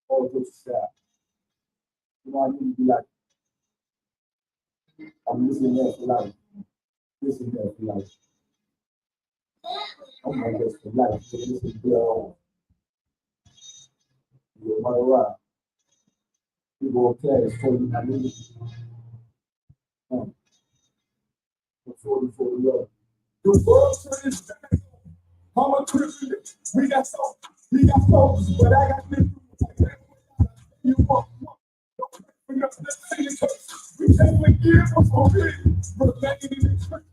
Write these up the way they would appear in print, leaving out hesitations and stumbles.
All those stuff. You know, I need to be like, I'm listening there for life. Listen there for life. I'm gonna get for life. So listen there. No matter what, people will care for you. I mean, for the Lord. The world turns back. I'm a Christian. We got souls, but I got this. You want. We got this. We can't forgive before we remain in the church.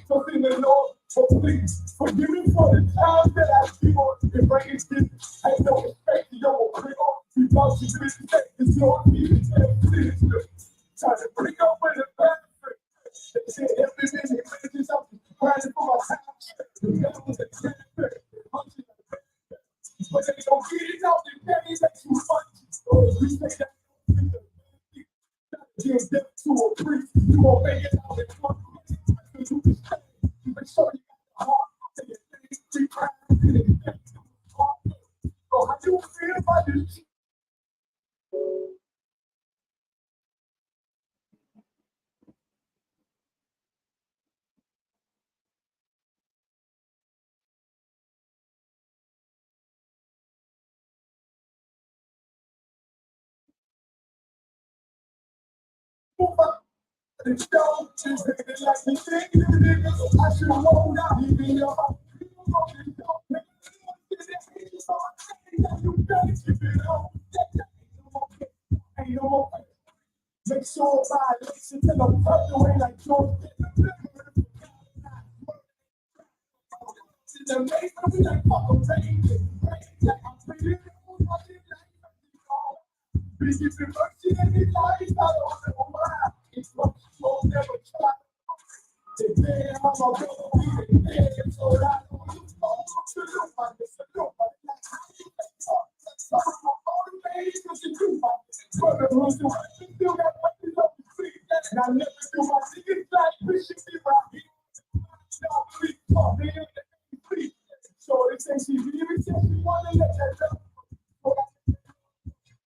So in the Lord, so please forgive me for the times that I feel and bring it to. I know respect to your prayer. Because you respect is your need to try to bring up with the benefit. They said every minute, I'm crying for my house. The devil was a benefit. But they don't get it out the pennies that you want. We say that give death to a priest. You obey it out in front of you. You make sure you got the heart to your things. We cry and it gets to the heart. So how you feel about this? The show is like the thing, I should hold out, even your heart. Make sure violation till I'm tucked away like George. amazing, we like fuck them, crazy. I'm pretty cool, I live like we keep it mercy and it lies, I don't know why. It's what you never try. Man, I'm a brother, we so that I don't lose my salute, my salute, my still got money up the street, and I never do my niggas like wishing me right here. So they say she really said she wanna let that go.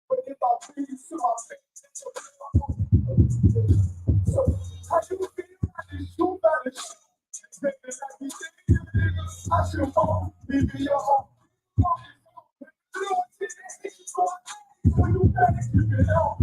But if I please to my face, so how you feel like you shoot by the shit? I should fall, leave me your home. You better keep it on.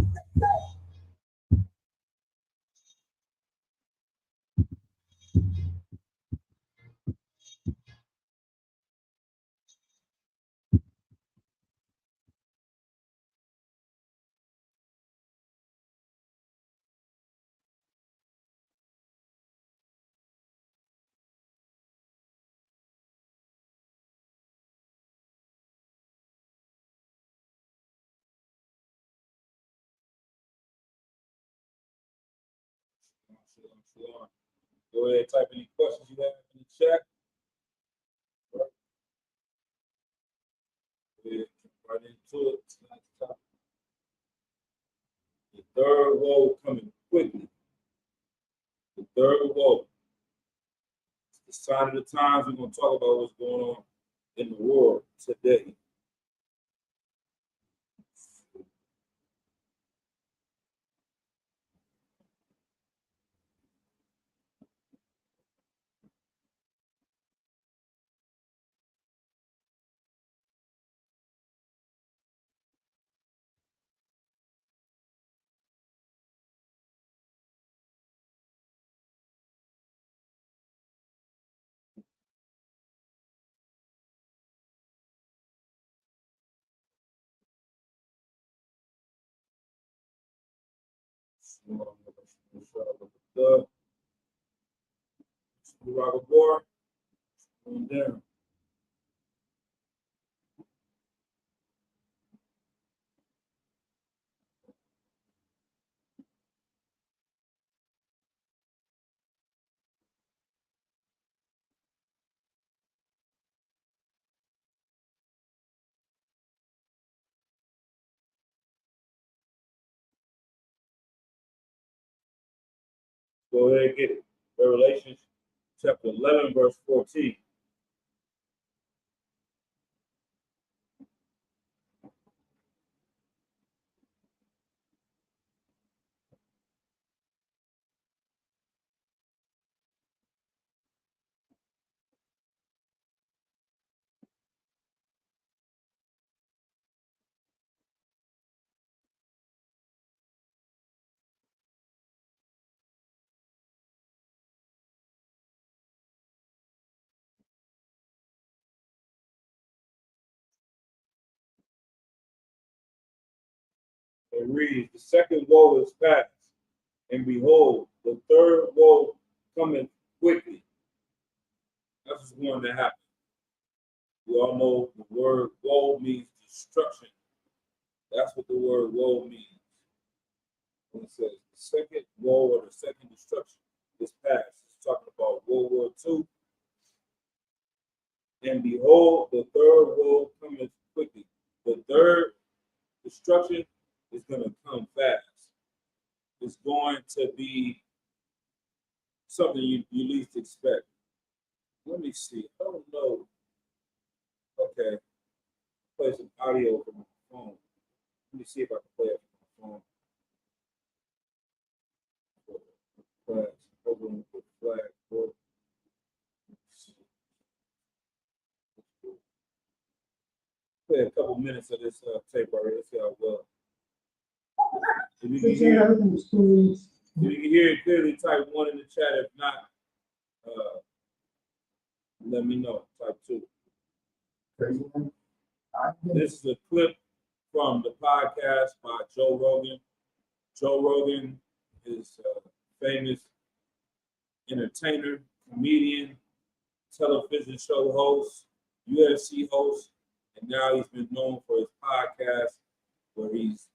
Go ahead, type any questions you have in the chat. Right into it. The third woe coming quickly. The third woe. It's the sign of the times. We're going to talk about what's going on in the world today. Down. Go ahead and get it. Revelation chapter 11, verse 14. It reads, the second woe is past, and behold, the third woe coming quickly. That's what's going to happen. We all know the word woe means destruction. That's what the word woe means. When it says the second woe or the second destruction is past, it's talking about World War II. And behold, the third woe coming quickly. The third destruction is going to come fast. It's going to be something you least expect. Let me see. I don't know. Okay. Play some audio from my phone. Let me see if I can play it from my phone. Flags. Over the flag. Play a couple minutes of this tape already. Let's see how well. If you can hear it clearly, type 1 in the chat. If not, let me know. Type 2. This is a clip from the podcast by Joe Rogan. Joe Rogan is a famous entertainer, comedian, television show host, UFC host, and now he's been known for his podcast where he's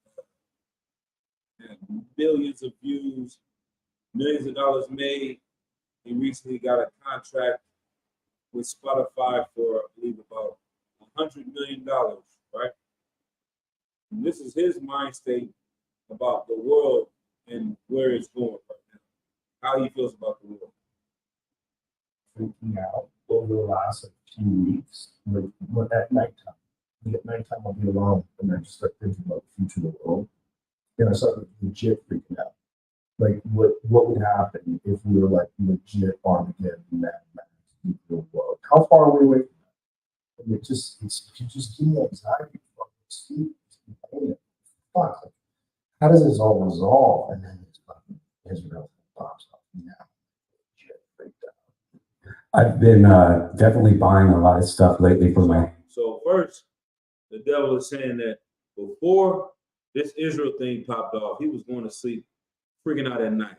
had millions of views, millions of dollars made. He recently got a contract with Spotify for, I believe, about $100 million, right? And this is his mind state about the world and where it's going right now. How he feels about the world. Freaking out over the last few weeks. Like at nighttime. At nighttime, I'll be alone and I just start thinking about the future of the world. And I started legit freaking out. Like what would happen if we were like legit Armageddon, Mad Max, nuclear world? How far are we away from that? And it just give me anxiety. Fuck. Like, how does this all resolve? And then it's fucking Israel pops up now. Shit, freaked out. I've been definitely buying a lot of stuff lately for my. So first, the devil is saying that before this Israel thing popped off, he was going to sleep freaking out at night,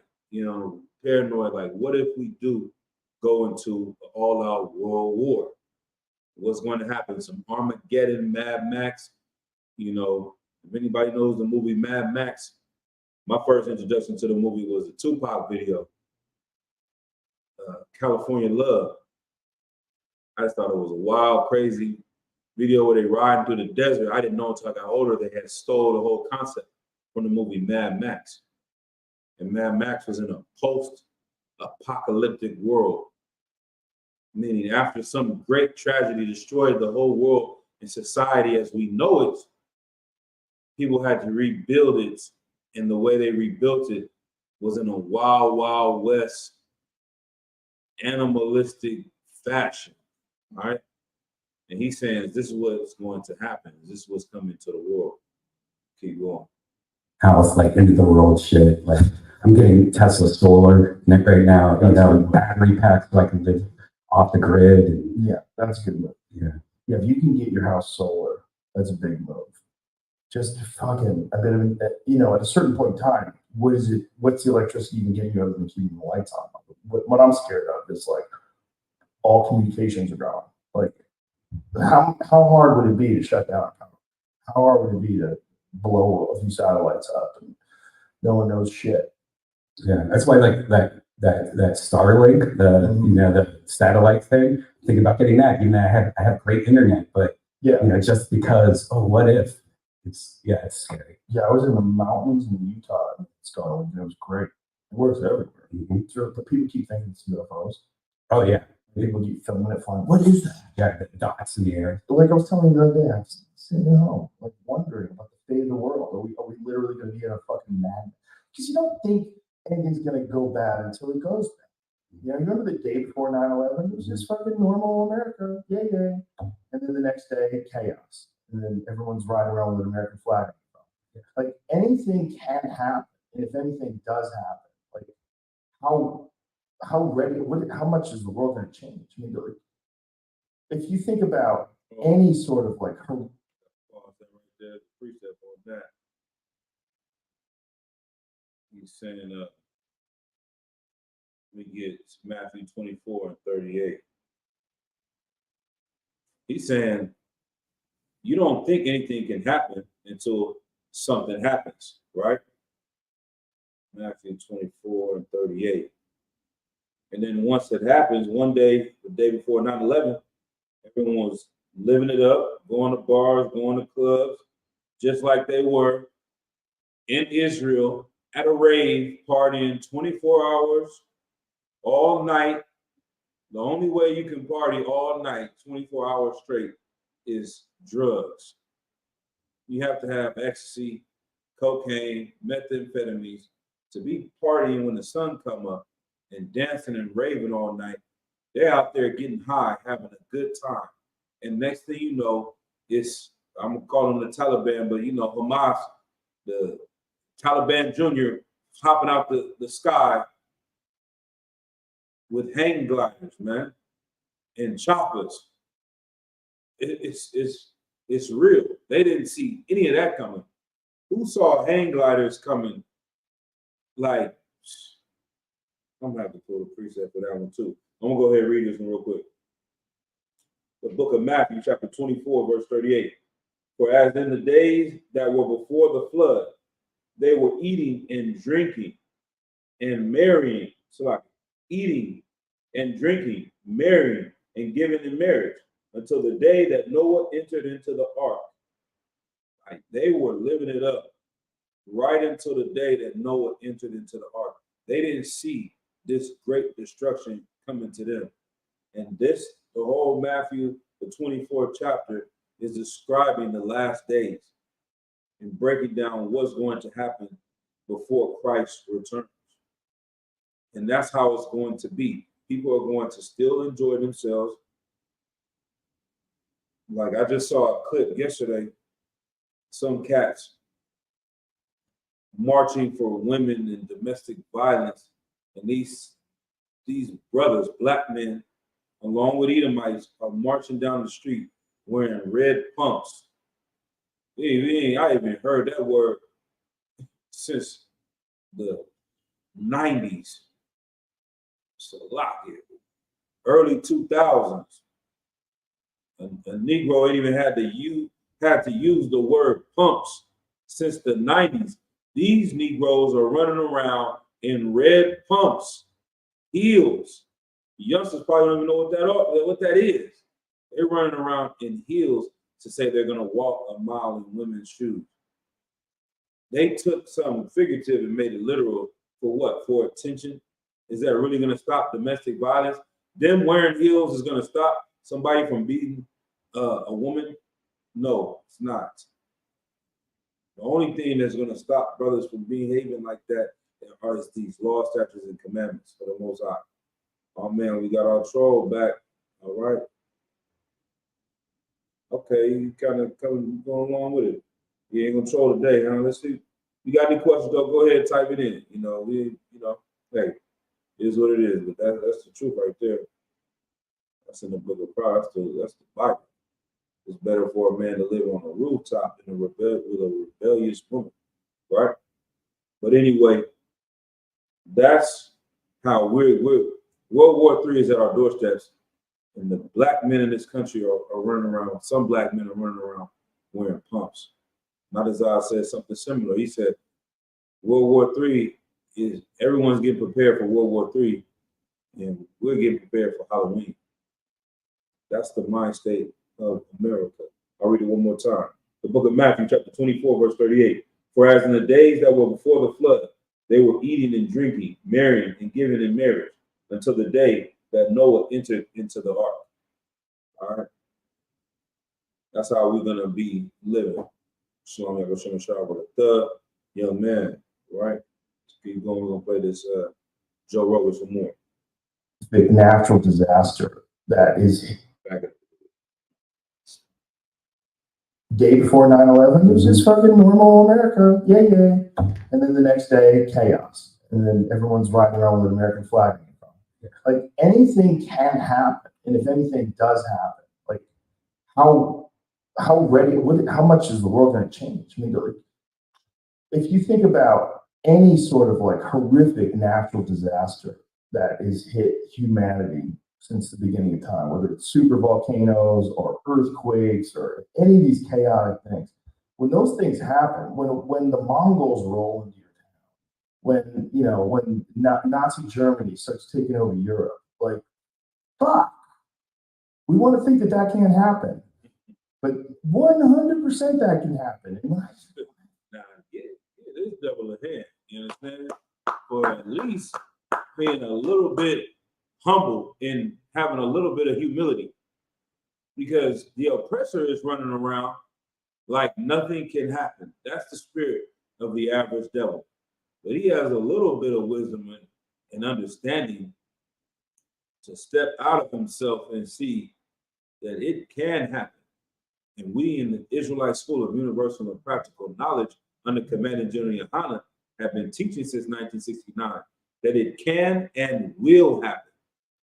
paranoid, like, what if we do go into an all-out world war? What's going to happen? Some Armageddon, Mad Max, if anybody knows the movie Mad Max, my first introduction to the movie was a Tupac video, California Love. I just thought it was a wild, crazy video where they riding through the desert. I didn't know until I got older they had stole the whole concept from the movie Mad Max. And Mad Max was in a post-apocalyptic world, meaning after some great tragedy destroyed the whole world and society as we know it, people had to rebuild it, and the way they rebuilt it was in a wild, wild west, animalistic fashion, all right? And he's saying, this is what's going to happen. This is what's coming to the world. Keep going. House, like end of the world shit. Like I'm getting Tesla solar right now. Battery packs so I can live off the grid. And, Yeah, that's a good move. Yeah, if you can get your house solar, that's a big move. Just fucking, at a certain point in time, what's the electricity even getting you other than keeping the lights on? What I'm scared of is like all communications are gone. Like how hard would it be to shut down power? How hard would it be to blow a few satellites up and no one knows shit? Yeah, that's why like that Starlink, the satellite thing. Thinking about getting that. Even though I have great internet, but just because what if? It's scary. Yeah, I was in the mountains in Utah and Starlink, and it was great. It works everywhere. Mm-hmm. But people keep thinking it's UFOs. Oh yeah. People keep filming it flying. What is that? Yeah, the dots in the air. But like I was telling you the other day, I'm sitting at home, like wondering about the fate of the world. Are we literally going to be in a fucking madness? Because you don't think anything's going to go bad until it goes bad. You remember the day before 9/11? It was just fucking normal America. Yay, yay. And then the next day, chaos. And then everyone's riding around with an American flag. Like anything can happen. And if anything does happen, like how much is the world going to change? I mean, like, if you think about any sort of like Pause that right there, the precept on that. He's saying we get Matthew 24 and 38. He's saying you don't think anything can happen until something happens, right? Matthew 24 and 38. And then once it happens, one day, the day before 9/11, everyone was living it up, going to bars, going to clubs, just like they were in Israel at a rave, partying 24 hours, all night. The only way you can party all night, 24 hours straight, is drugs. You have to have ecstasy, cocaine, methamphetamines to be partying when the sun come up and dancing and raving all night. They're out there getting high, having a good time. And next thing you know, I'm gonna call them the Taliban, but Hamas, the Taliban Jr. hopping out the sky with hang gliders, man, and choppers. It's real. They didn't see any of that coming. Who saw hang gliders coming? I'm gonna have to pull the preset for that one too. I'm gonna go ahead and read this one real quick. the book of Matthew, chapter 24, verse 38. For as in the days that were before the flood, they were eating and drinking and marrying. So like eating and drinking, marrying and giving in marriage until the day that Noah entered into the ark. Like they were living it up right until the day that Noah entered into the ark. They didn't see this great destruction coming to them. And this, the whole Matthew, the 24th chapter, is describing the last days and breaking down what's going to happen before Christ returns. And that's how it's going to be. People are going to still enjoy themselves. Like I just saw a clip yesterday, some cats marching for women and domestic violence. And these brothers, black men, along with Edomites, are marching down the street wearing red pumps. I haven't heard that word since the 90s. So a lot here. Early 2000s. A Negro ain't even had to use the word pumps since the 90s. These Negroes are running around in red pumps, heels. Youngsters probably don't even know what that is. They're running around in heels to say they're going to walk a mile in women's shoes. They took something figurative and made it literal for what? For attention? Is that really going to stop domestic violence? Them wearing heels is going to stop somebody from beating a woman? No, it's not. The only thing that's going to stop brothers from behaving like that are these laws, statutes, and commandments for the Most High. Oh man, we got our troll back. All right. Okay, you kind of going along with it. You ain't gonna troll today, huh? Let's see. You got any questions? Though, go ahead, type it in. Hey, it is what it is. But that's the truth right there. That's in the book of Proverbs. That's the Bible. It's better for a man to live on a rooftop than with a rebellious woman, right? But anyway, that's how we're World War III is at our doorsteps, and the black men in this country are running around. Some black men are running around wearing pumps. Nadazar said something similar. He said, World War III is everyone's getting prepared for World War III, and we're getting prepared for Halloween. That's the mind state of America. I'll read it one more time. The book of Matthew, chapter 24, verse 38. For as in the days that were before the flood, they were eating and drinking, marrying and giving in marriage, until the day that Noah entered into the ark. All right. That's how we're going to be living. Shalom, Shalom, Shalom, with a thug, young man, right? Let's keep going. We're going to play this Joe Rogan some more. Big natural disaster that is day before 9/11, it was just fucking normal America. Yay. And then the next day, chaos. And then everyone's riding around with an American flag. Like anything can happen. And if anything does happen, like how much is the world going to change? I mean, like, if you think about any sort of like horrific natural disaster that has hit humanity since the beginning of time, whether it's super volcanoes or earthquakes or any of these chaotic things, when those things happen, when the Mongols roll into your town, when Nazi Germany starts taking over Europe, like, fuck, we want to think that can't happen, but 100% that can happen. Now, it is double a hand, you understand? For at least being a little bit humble and having a little bit of humility, because the oppressor is running around like nothing can happen. That's the spirit of the average devil. But he has a little bit of wisdom and understanding to step out of himself and see that it can happen. And we in the Israelite School of Universal and Practical Knowledge under Commanding General Yohana have been teaching since 1969 that it can and will happen.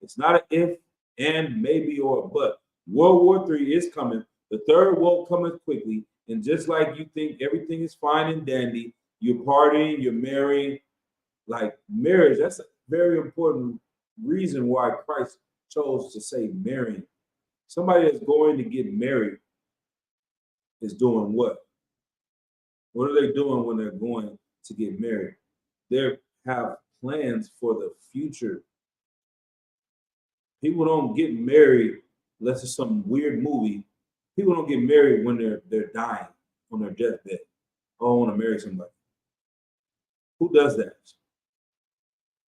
It's not an if and maybe or a but. World War III is coming. The third woe cometh quickly. And just like you think everything is fine and dandy, you're partying, you're marrying, like marriage, that's a very important reason why Christ chose to say marrying. Somebody that's going to get married is doing what? What are they doing when they're going to get married? They have plans for the future. People don't get married unless it's some weird movie. People don't get married when they're dying on their deathbed. Oh, I want to marry somebody. Who does that?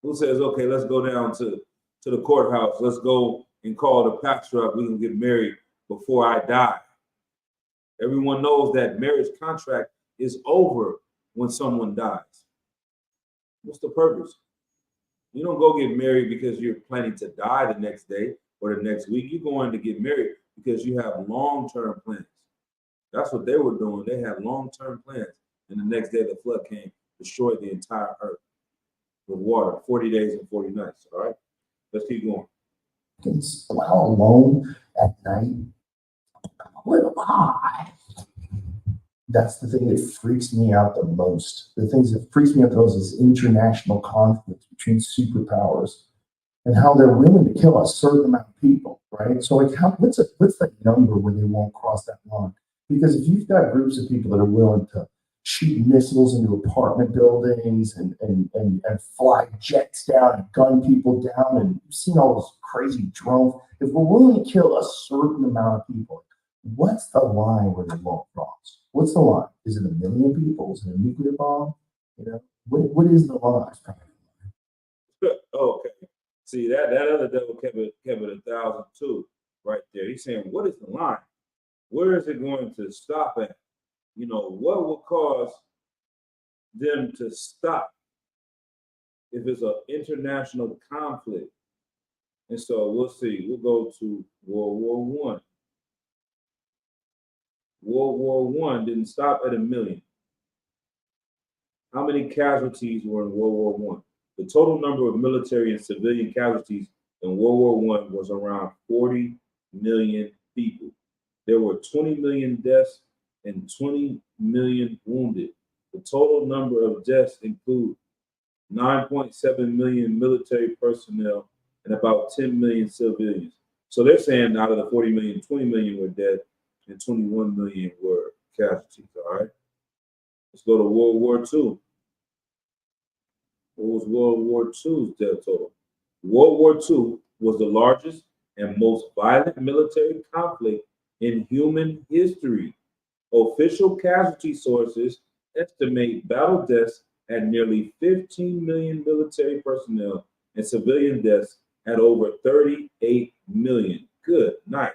Who says, okay, let's go down to the courthouse. Let's go and call the pastor up. We can get married before I die. Everyone knows that marriage contract is over when someone dies. What's the purpose? You don't go get married because you're planning to die the next day or the next week. You're going to get married because you have long-term plans. That's what they were doing. They had long-term plans. And the next day the flood came, destroyed the entire earth with water, 40 days and 40 nights. All right, let's keep going. While alone at night, what am I? That's the thing that freaks me out the most. The things that freaks me out the most is international conflicts between superpowers and how they're willing to kill a certain amount of people, right? So like, what's that number where they won't cross that line? Because if you've got groups of people that are willing to shoot missiles into apartment buildings and fly jets down and gun people down, and you've seen all those crazy drones, if we're willing to kill a certain amount of people, what's the line where they won't cross? What's the line? Is it 1 million people? Is it a nuclear bomb? You know, what is the line? Okay. See, that other devil kept it 1,000 too, right there. He's saying, what is the line? Where is it going to stop at? You know, what will cause them to stop if it's an international conflict? And so we'll see. We'll go to World War I. World War I didn't stop at 1 million. How many casualties were in World War I? The total number of military and civilian casualties in World War I was around 40 million people. There were 20 million deaths and 20 million wounded. The total number of deaths include 9.7 million military personnel and about 10 million civilians. So they're saying out of the 40 million, 20 million were dead and 21 million were casualties, all right? Let's go to World War II. What was World War II's death total? World War II was the largest and most violent military conflict in human history. Official casualty sources estimate battle deaths at nearly 15 million military personnel and civilian deaths at over 38 million. Good night.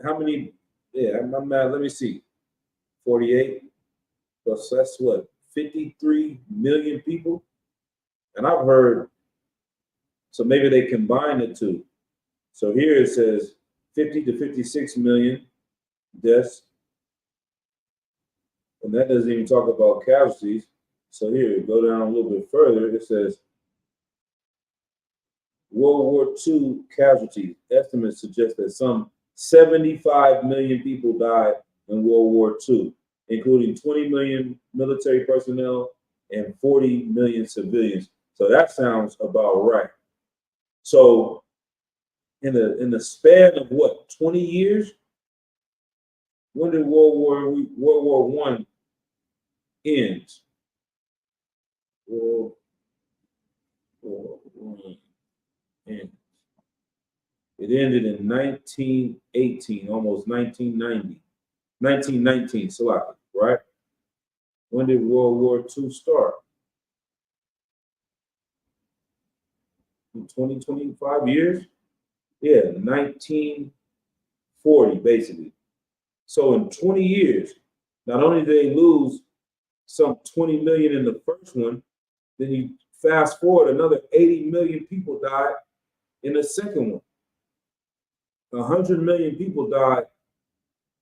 How many? Yeah, I'm mad. Let me see. 48 plus that's what? 53 million people. And I've heard, so maybe they combine the two. So here it says 50 to 56 million deaths. And that doesn't even talk about casualties. So here, go down a little bit further. It says World War II casualties. Estimates suggest that some 75 million people died in World War II, including 20 million military personnel and 40 million civilians. So that sounds about right. So in the span of what, 20 years? When did World War I end? World War I end. It ended in 1918, almost 1990. 1919, Salaki, right? When did World War II start? 20, 25 years? Yeah, 1940, basically. So in 20 years, not only did they lose some 20 million in the first one, then you fast forward, another 80 million people died in the second one. 100 million people died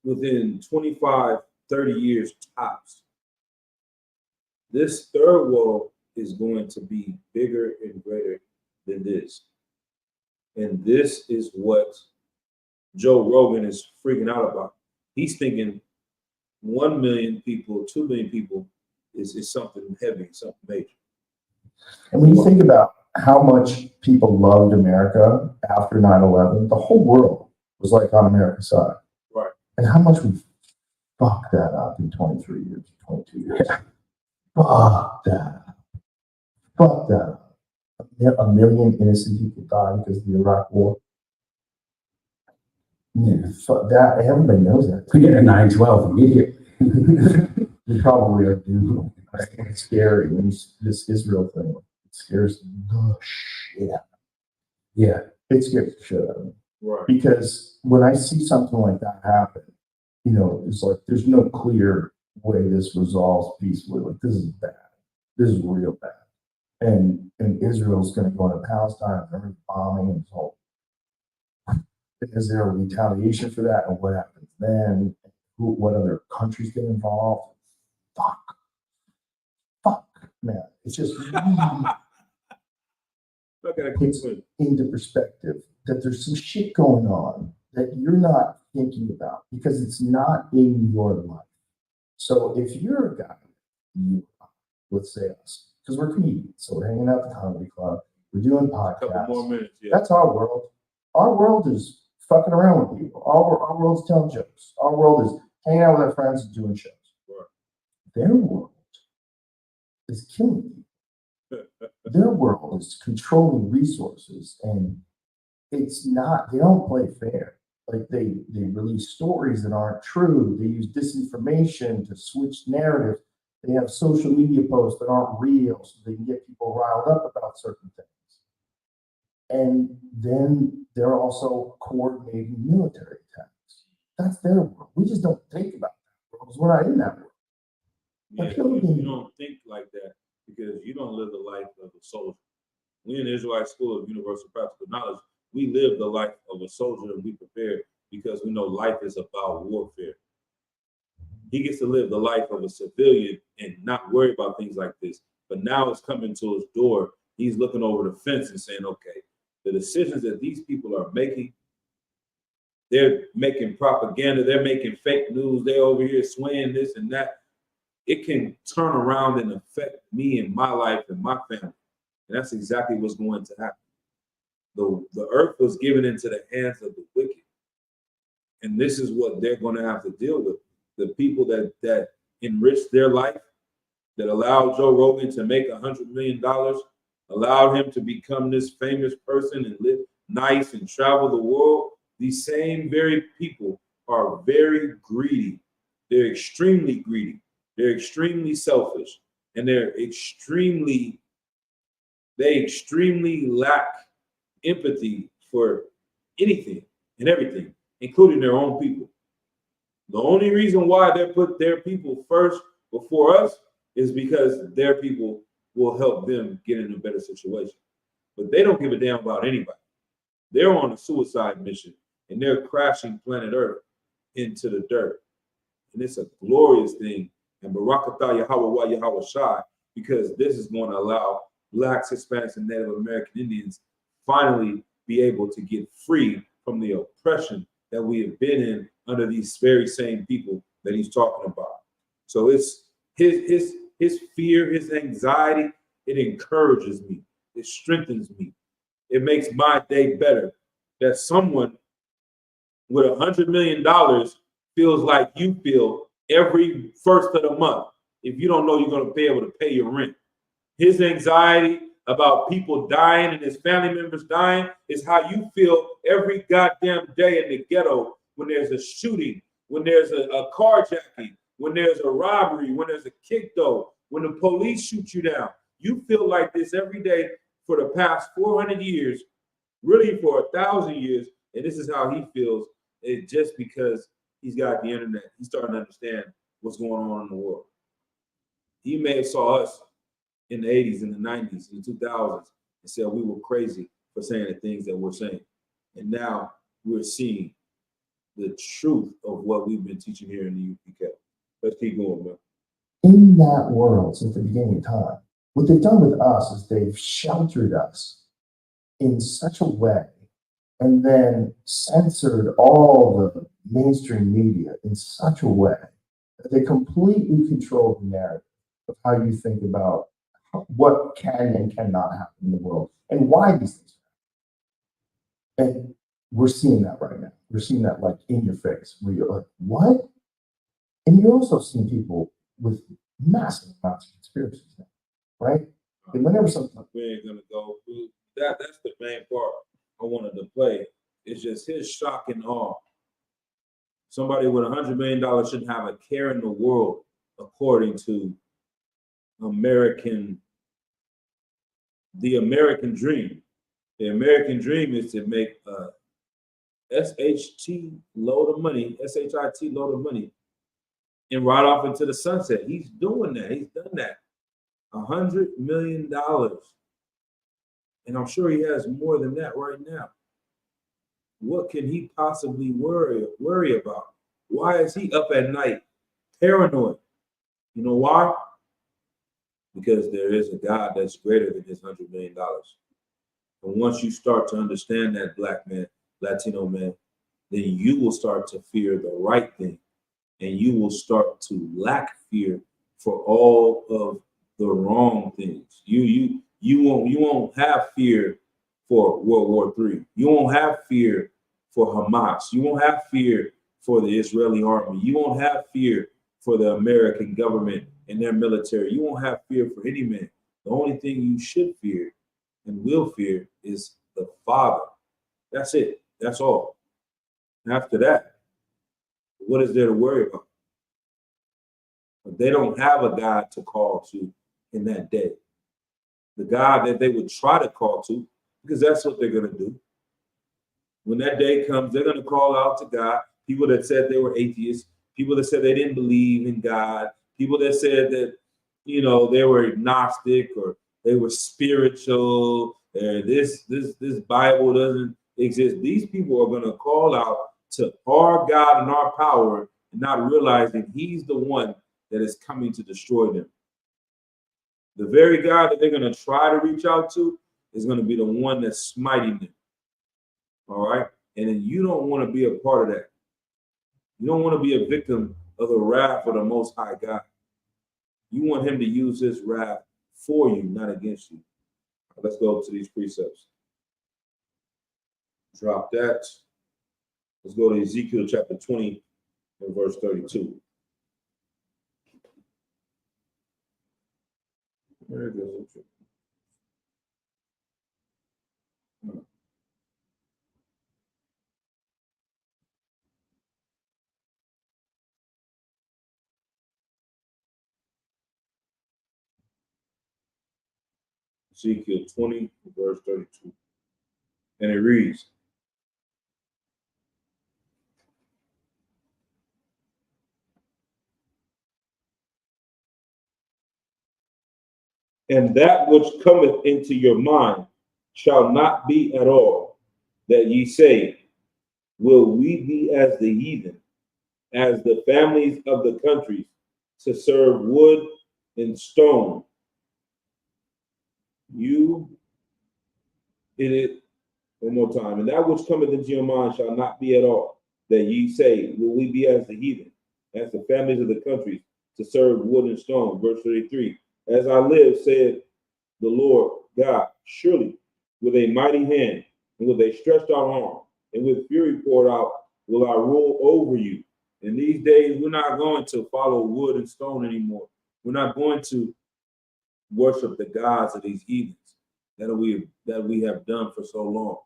within 25, 30 years tops. This third woe is going to be bigger and greater than this. And this is what Joe Rogan is freaking out about. He's thinking 1 million people, 2 million people is something heavy, something major. And when you think about how much people loved America after 9/11. The whole world was like on America's side. Right. And how much we fucked that up in 23 years, 22 years. Fuck that up. Fuck that up. A million innocent people died because of the Iraq War. Yeah, fuck that. Everybody knows that. We get a 9/12 immediately. We probably are due. It's scary. When this Israel thing, it scares the shit out of me. Yeah, it scares the shit out of me. Right. Because when I see something like that happen, you know, it's like there's no clear way this resolves peacefully. Like this is bad. This is real bad. And Israel's going to go into Palestine. They're bombing and so. Is there a retaliation for that, and what happens then? What other countries get involved? Fuck, man. It's just puts into perspective that there's some shit going on that you're not thinking about because it's not in your life. So if you're a guy, let's say us, because we're comedians, so we're hanging out at the comedy club, we're doing podcasts. A couple more minutes, yeah. That's our world. Our world is fucking around with people. Our world's telling jokes. Our world is hanging out with our friends and doing shows. Right. Their world is killing people. Their world is controlling resources, and it's not. They don't play fair. Like they release stories that aren't true. They use disinformation to switch narratives. They have social media posts that aren't real, so they can get people riled up about certain things. And then they're also coordinating military attacks. That's their world. We just don't think about that world because we're not in that world. Yeah, you don't think like that because you don't live the life of a soldier. We in the Israelite School of Universal Practical Knowledge, we live the life of a soldier and we prepare because we know life is about warfare. He gets to live the life of a civilian and not worry about things like this. But now it's coming to his door. He's looking over the fence and saying, okay, the decisions that these people are making, they're making propaganda, they're making fake news, they're over here swaying this and that. It can turn around and affect me and my life and my family. And that's exactly what's going to happen. The earth was given into the hands of the wicked. And this is what they're going to have to deal with. The people that enriched their life, that allowed Joe Rogan to make $100 million, allowed him to become this famous person and live nice and travel the world. These same very people are very greedy. They're extremely greedy. They're extremely selfish, and they extremely lack empathy for anything and everything, including their own people. The only reason why they put their people first before us is because their people will help them get in a better situation. But they don't give a damn about anybody. They're on a suicide mission, and they're crashing planet Earth into the dirt. And it's a glorious thing. And Barak Atah Yahweh Yahweh Shai, because this is going to allow Blacks, Hispanics, and Native American Indians finally be able to get free from the oppression that we have been in under these very same people that he's talking about. So it's his fear, his anxiety, it encourages me. It strengthens me. It makes my day better that someone with $100 million feels like you feel every first of the month if you don't know you're going to be able to pay your rent. His anxiety about people dying and his family members dying is how you feel every goddamn day in the ghetto when there's a shooting, when there's a carjacking, when there's a robbery, when there's a kickdown, when the police shoot you down. You feel like this every day for the past 400 years, really for 1,000 years, and this is how he feels. It's just because he's got the internet. He's starting to understand what's going on in the world. He may have saw us in the 80s, in the 90s, in the 2000s, and said we were crazy for saying the things that we're saying. And now we're seeing the truth of what we've been teaching here in the UPK. Let's keep going, man. In that world, since the beginning of time, what they've done with us is they've sheltered us in such a way and then censored all the mainstream media in such a way that they completely control the narrative of how you think about what can and cannot happen in the world and why these things happen. And we're seeing that right now. We're seeing that like in your face, where you're like, what? And you're also seeing people with massive amounts of conspiracies now, right? And whenever something, we ain't gonna go through that. That's the main part I wanted to play. It's just his shock and awe. Somebody with $100 million shouldn't have a care in the world, according to the American dream. The American dream is to make a SHIT load of money, and ride off into the sunset. He's doing that. He's done that. $100 million. And I'm sure he has more than that right now. What can he possibly worry about? Why is he up at night paranoid? You know why? Because there is a God that's greater than his $100 million. And once you start to understand that, Black man, Latino man, then you will start to fear the right thing. And you will start to lack fear for all of the wrong things. You won't have fear for World War III. You won't have fear for Hamas. You won't have fear for the Israeli army. You won't have fear for the American government and their military. You won't have fear for any man. The only thing you should fear and will fear is the Father. That's it. That's all. After that, what is there to worry about? But they don't have a God to call to in that day. The God that they would try to call to, because that's what they're going to do. When that day comes, they're going to call out to God. People that said they were atheists, people that said they didn't believe in God, people that said that, they were agnostic or they were spiritual, or this Bible doesn't exist. These people are going to call out to our God and our power and not realizing he's the one that is coming to destroy them. The very God that they're going to try to reach out to is going to be the one that's smiting them. All right? And then you don't want to be a part of that. You don't want to be a victim of the wrath of the Most High God. You want him to use his wrath for you, not against you. Let's go to these precepts. Drop that. Let's go to Ezekiel chapter 20 and verse 32. Where is it? Ezekiel 20, verse 32. And it reads, and that which cometh into your mind shall not be at all, that ye say, will we be as the heathen, as the families of the countries, to serve wood and stone. One more time. And that which cometh into your mind shall not be at all, that ye say, will we be as the heathen, as the families of the countries, to serve wood and stone. Verse 33. As I live, said the Lord God, surely with a mighty hand and with a stretched out arm and with fury poured out will I rule over you. In these days, we're not going to follow wood and stone anymore. We're not going to worship the gods of these heathens that we have done for so long,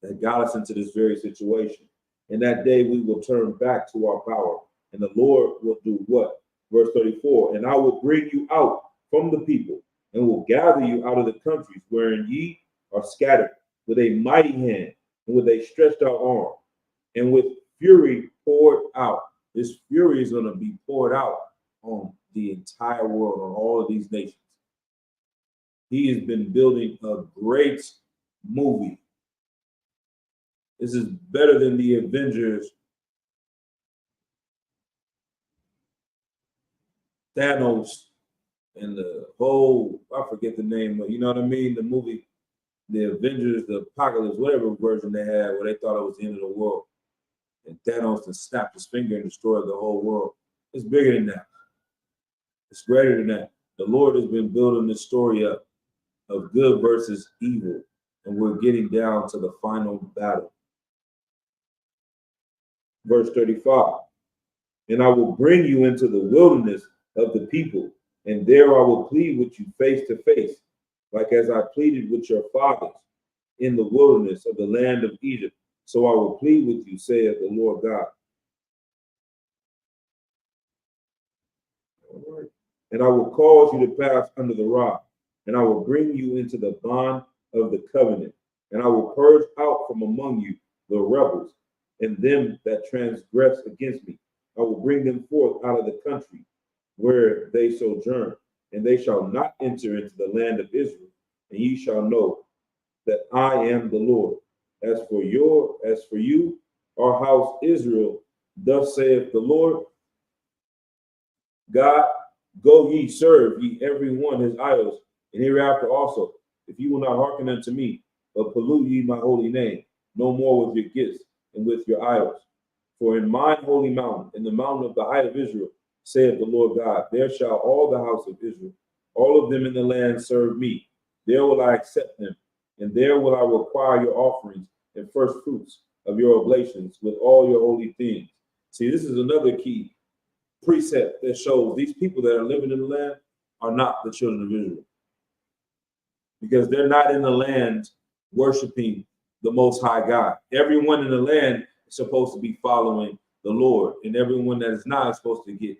that got us into this very situation. And that day we will turn back to our power, and the Lord will do what? Verse 34, and I will bring you out from the people, and will gather you out of the countries wherein ye are scattered, with a mighty hand, and with a stretched out arm, and with fury poured out. This fury is going to be poured out on the entire world, on all of these nations. He has been building a great movie. This is better than the Avengers. Thanos and the whole, I forget the name, but you know what I mean? The movie, the Avengers, the Apocalypse, whatever version they had, where they thought it was the end of the world. And Thanos just snapped his finger and destroyed the whole world. It's bigger than that. It's greater than that. The Lord has been building this story up of good versus evil, and we're getting down to the final battle. Verse 35, and I will bring you into the wilderness of the people, and there I will plead with you face to face, like as I pleaded with your fathers in the wilderness of the land of Egypt. So I will plead with you, saith the Lord God. All right. And I will cause you to pass under the rod, and I will bring you into the bond of the covenant, and I will purge out from among you the rebels and them that transgress against me. I will bring them forth out of the country where they sojourn, and they shall not enter into the land of Israel, and ye shall know that I am the Lord. As for you, our house Israel, thus saith the Lord God, go ye, serve ye every one his idols, and hereafter also, if you will not hearken unto me, but pollute ye my holy name, no more with your gifts and with your idols. For in mine holy mountain, in the mountain of the height of Israel, saith the Lord God, there shall all the house of Israel, all of them in the land, serve me. There will I accept them, and there will I require your offerings and first fruits of your oblations with all your holy things. See, this is another key precept that shows these people that are living in the land are not the children of Israel, because they're not in the land worshiping the Most High God. Everyone in the land is supposed to be following the Lord, and everyone that is not is supposed to get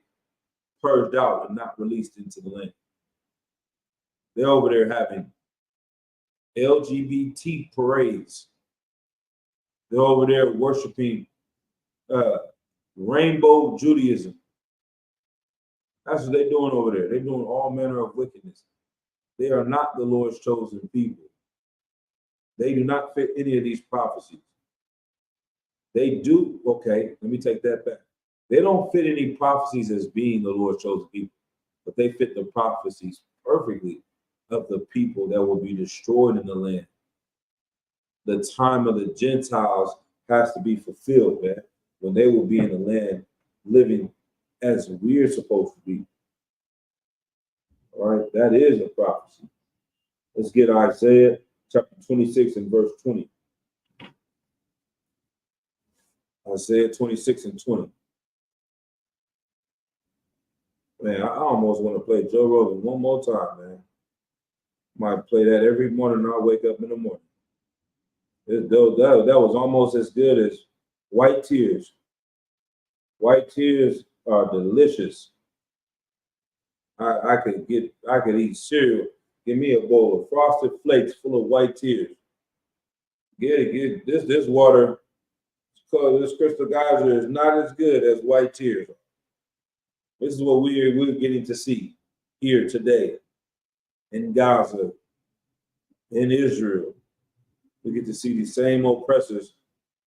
purged out and not released into the land. They're over there having LGBT parades. They're over there worshiping rainbow Judaism. That's what they're doing over there. They're doing all manner of wickedness. They are not the Lord's chosen people. They do not fit any of these prophecies. They do, okay, let me take that back. They don't fit any prophecies as being the Lord's chosen people, but they fit the prophecies perfectly of the people that will be destroyed in the land. The time of the Gentiles has to be fulfilled, man, when they will be in the land living as we're supposed to be. All right, that is a prophecy. Let's get Isaiah chapter 26 and verse 20. Isaiah 26 and 20. Man, I almost want to play Joe Rogan one more time, man. Might play that every morning when I wake up in the morning. That was almost as good as white tears. White tears are delicious. I could eat cereal. Give me a bowl of Frosted Flakes full of white tears. Get this water, this Crystal Geyser is not as good as white tears. This is what we're getting to see here today in Gaza, in Israel. We get to see these same oppressors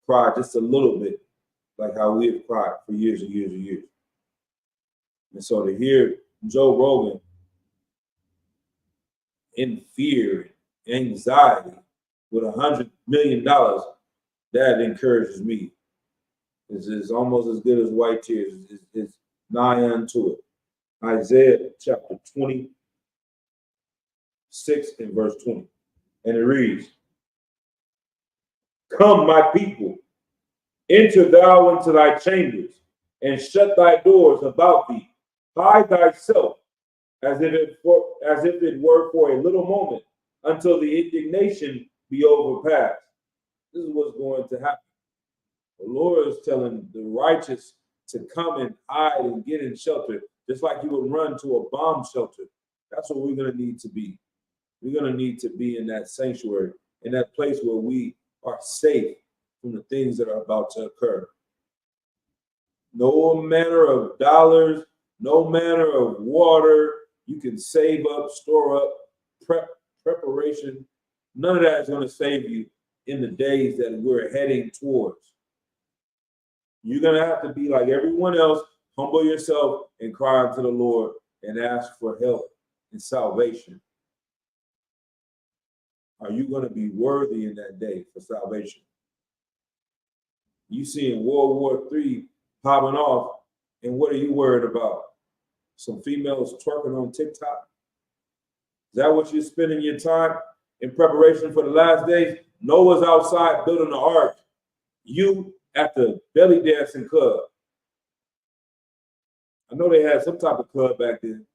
cry just a little bit, like how we have cried for years and years and years. And so to hear Joe Rogan in fear, anxiety, with $100 million, that encourages me. It's almost as good as white tears. It's nigh unto it. Isaiah chapter 26 and verse 20. And it reads, come, my people, enter thou into thy chambers, and shut thy doors about thee. Hide thyself as if it were for a little moment, until the indignation be overpassed. This is what's going to happen. The Lord is telling the righteous to come and hide and get in shelter, just like you would run to a bomb shelter. That's what we're going to need to be. We're going to need to be in that sanctuary, in that place where we are safe from the things that are about to occur. No manner of dollars, no manner of water. You can save up, store up, preparation. None of that is going to save you in the days that we're heading towards. You're going to have to be like everyone else, humble yourself and cry unto the Lord and ask for help and salvation. Are you going to be worthy in that day for salvation? You seeing World War III popping off, and what are you worried about? Some females twerking on TikTok? Is that what you're spending your time in preparation for the last days? Noah's outside building the ark. You at the belly dancing club. I know they had some type of club back then.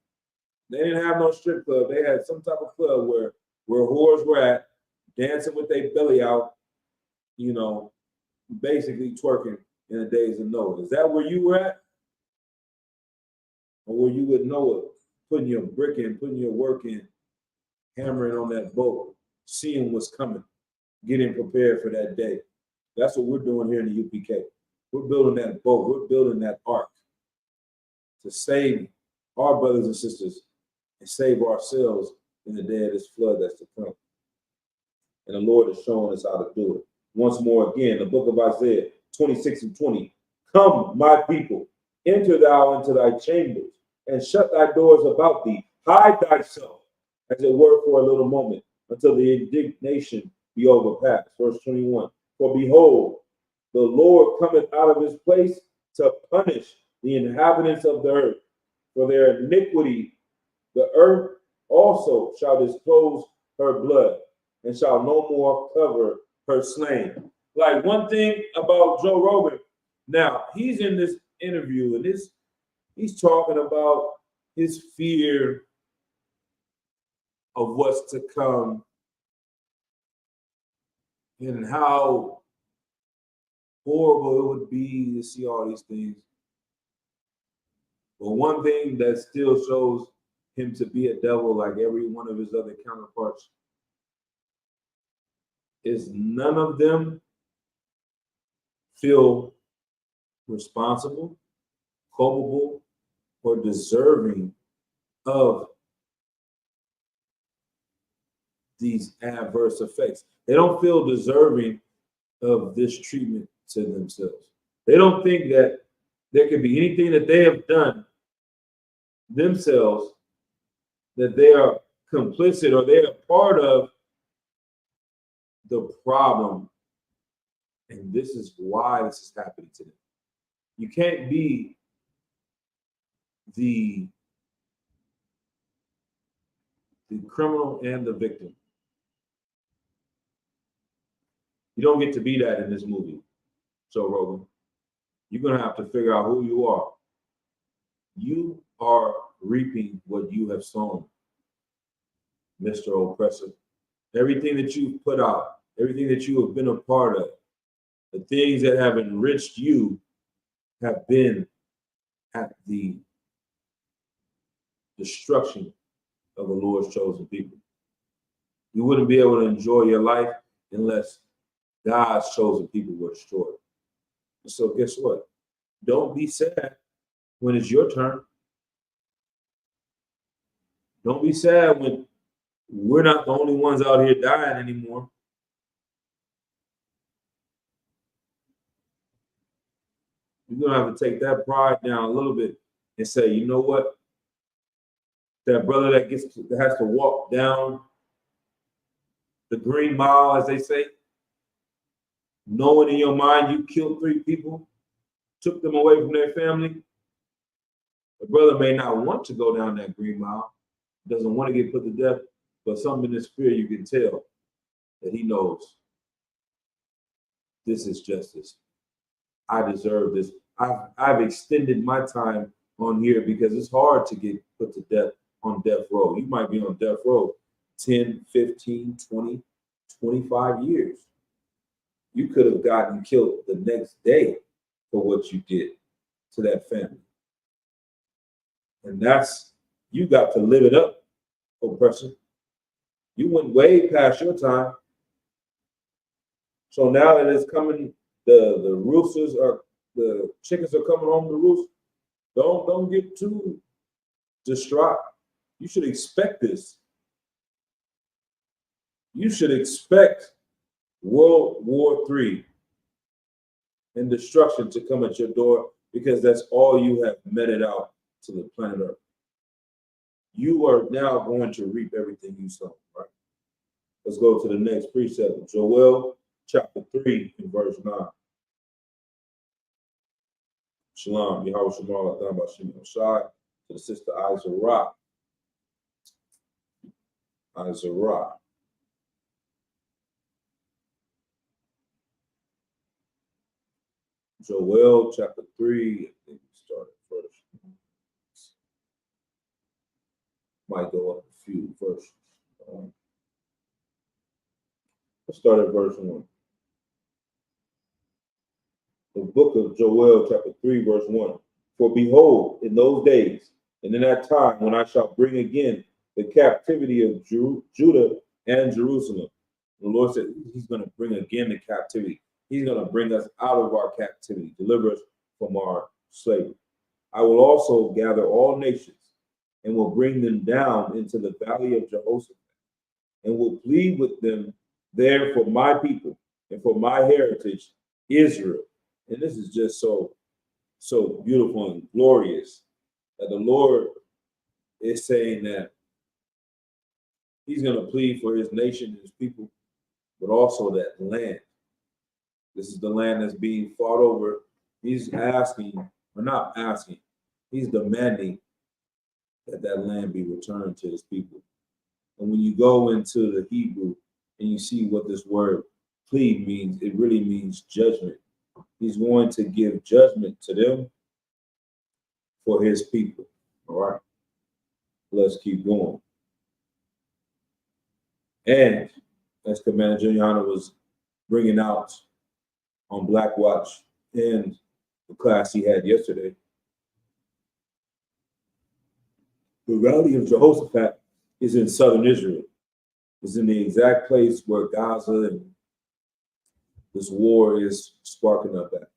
They didn't have no strip club. They had some type of club where whores were at, dancing with their belly out, you know, basically twerking in the days of Noah. Is that where you were at? Or were you with Noah, putting your brick in, putting your work in, hammering on that boat, seeing what's coming, getting prepared for that day? That's what we're doing here in the UPK. We're building that boat. We're building that ark to save our brothers and sisters and save ourselves in the day of this flood that's to come. And the Lord is showing us how to do it. Once more again, the book of Isaiah 26:20. Come, my people, enter thou into thy chambers, and shut thy doors about thee. Hide thyself, as it were, for a little moment, until the indignation be overpassed. Verse 21. For behold, the Lord cometh out of his place to punish the inhabitants of the earth for their iniquity. The earth also shall disclose her blood, and shall no more cover her slain. Like, one thing about Joe Rogan, now he's in this interview and he's talking about his fear of what's to come and how horrible it would be to see all these things. But one thing that still shows him to be a devil like every one of his other counterparts is none of them feel responsible, culpable, or deserving of these adverse effects. They don't feel deserving of this treatment to themselves. They don't think that there could be anything that they have done themselves that they are complicit or they are part of the problem. And this is why this is happening to them. You can't be the criminal and the victim. You don't get to be that in this movie, Joe Rogan. You're going to have to figure out who you are. You are reaping what you have sown, Mr. Oppressor. Everything that you've put out, everything that you have been a part of, the things that have enriched you have been at the destruction of the Lord's chosen people. You wouldn't be able to enjoy your life unless God's chosen people were destroyed. And so guess what? Don't be sad when it's your turn. Don't be sad when we're not the only ones out here dying anymore. You're going to have to take that pride down a little bit and say, you know what? That brother that has to walk down the green mile, as they say, knowing in your mind you killed 3 people, took them away from their family. The brother may not want to go down that green mile, doesn't want to get put to death, but something in his spirit you can tell that he knows this is justice. I deserve this. I've extended my time on here because it's hard to get put to death on death row. You might be on death row 10, 15, 20, 25 years. You could have gotten killed the next day for what you did to that family. And you got to live it up, oppressor. You went way past your time. So now that it's coming, the chickens are coming home to roost. Don't get too distraught. You should expect this. You should expect World War III and destruction to come at your door because that's all you have meted out to the planet Earth. You are now going to reap everything you sow, right? Let's go to the next precept, Joel chapter 3 and verse 9. Shalom, Yahweh Shalom, Shai, to the sister Isa Rock. Azariah. Joel chapter 3, I think we started first. Might go up a few verses. Let's start at verse 1. The book of Joel chapter 3, verse 1. For behold, in those days, and in that time when I shall bring again the captivity of Judah and Jerusalem. The Lord said he's going to bring again the captivity. He's going to bring us out of our captivity, deliver us from our slavery. I will also gather all nations and will bring them down into the valley of Jehoshaphat and will plead with them there for my people and for my heritage, Israel. And this is just so beautiful and glorious that the Lord is saying that he's going to plead for his nation and his people, but also that land. This is the land that's being fought over. He's asking, or not asking, he's demanding that land be returned to his people. And when you go into the Hebrew and you see what this word plead means, it really means judgment. He's going to give judgment to them for his people. All right. Let's keep going. And as Commander Juliana was bringing out on Black Watch and the class he had yesterday, the valley of Jehoshaphat is in southern Israel. It's in the exact place where Gaza and this war is sparking up at.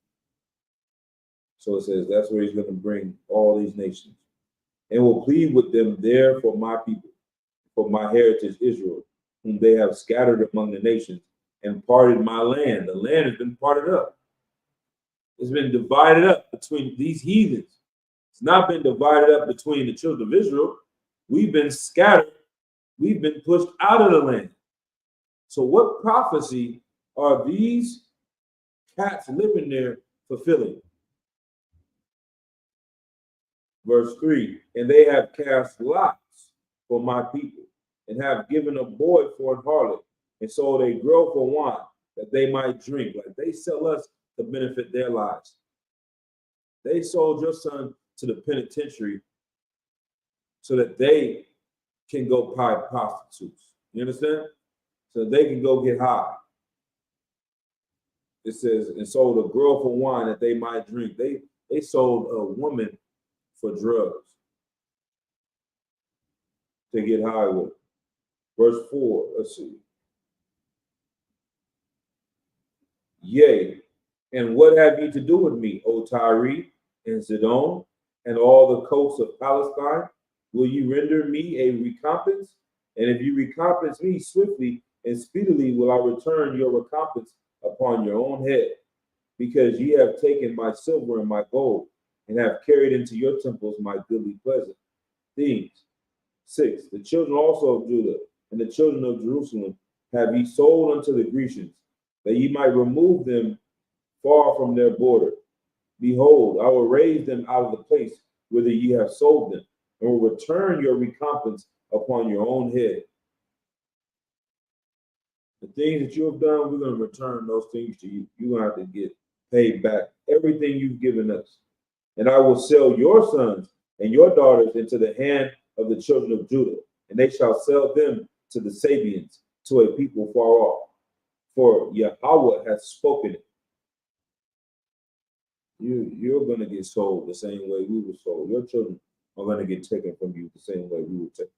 So it says that's where he's going to bring all these nations and will plead with them there for my people, for my heritage Israel, whom they have scattered among the nations and parted my land. The land has been parted up. It's been divided up between these heathens. It's not been divided up between the children of Israel. We've been scattered. We've been pushed out of the land. So what prophecy are these cats living there fulfilling? Verse 3, and they have cast lots for my people, and have given a boy for an harlot, and sold a girl for wine, that they might drink. Like they sell us to benefit their lives. They sold your son to the penitentiary so that they can go buy prostitutes. You understand? So they can go get high. It says, and sold a girl for wine that they might drink. They sold a woman for drugs to get high with. Verse 4, let's see. Yea, and what have ye to do with me, O Tyre and Zidon, and all the coasts of Palestine? Will you render me a recompense? And if you recompense me swiftly and speedily, will I return your recompense upon your own head, because ye have taken my silver and my gold, and have carried into your temples my goodly pleasant things. 6, the children also of Judah and the children of Jerusalem have ye sold unto the Grecians, that ye might remove them far from their border. Behold, I will raise them out of the place whither ye have sold them, and will return your recompense upon your own head. The things that you have done, we're going to return those things to you. You're going to have to get paid back everything you've given us. And I will sell your sons and your daughters into the hand of the children of Judah, and they shall sell them to the Sabians, to a people far off. For Yahweh has spoken it. You're going to get sold the same way we were sold. Your children are going to get taken from you the same way we were taken.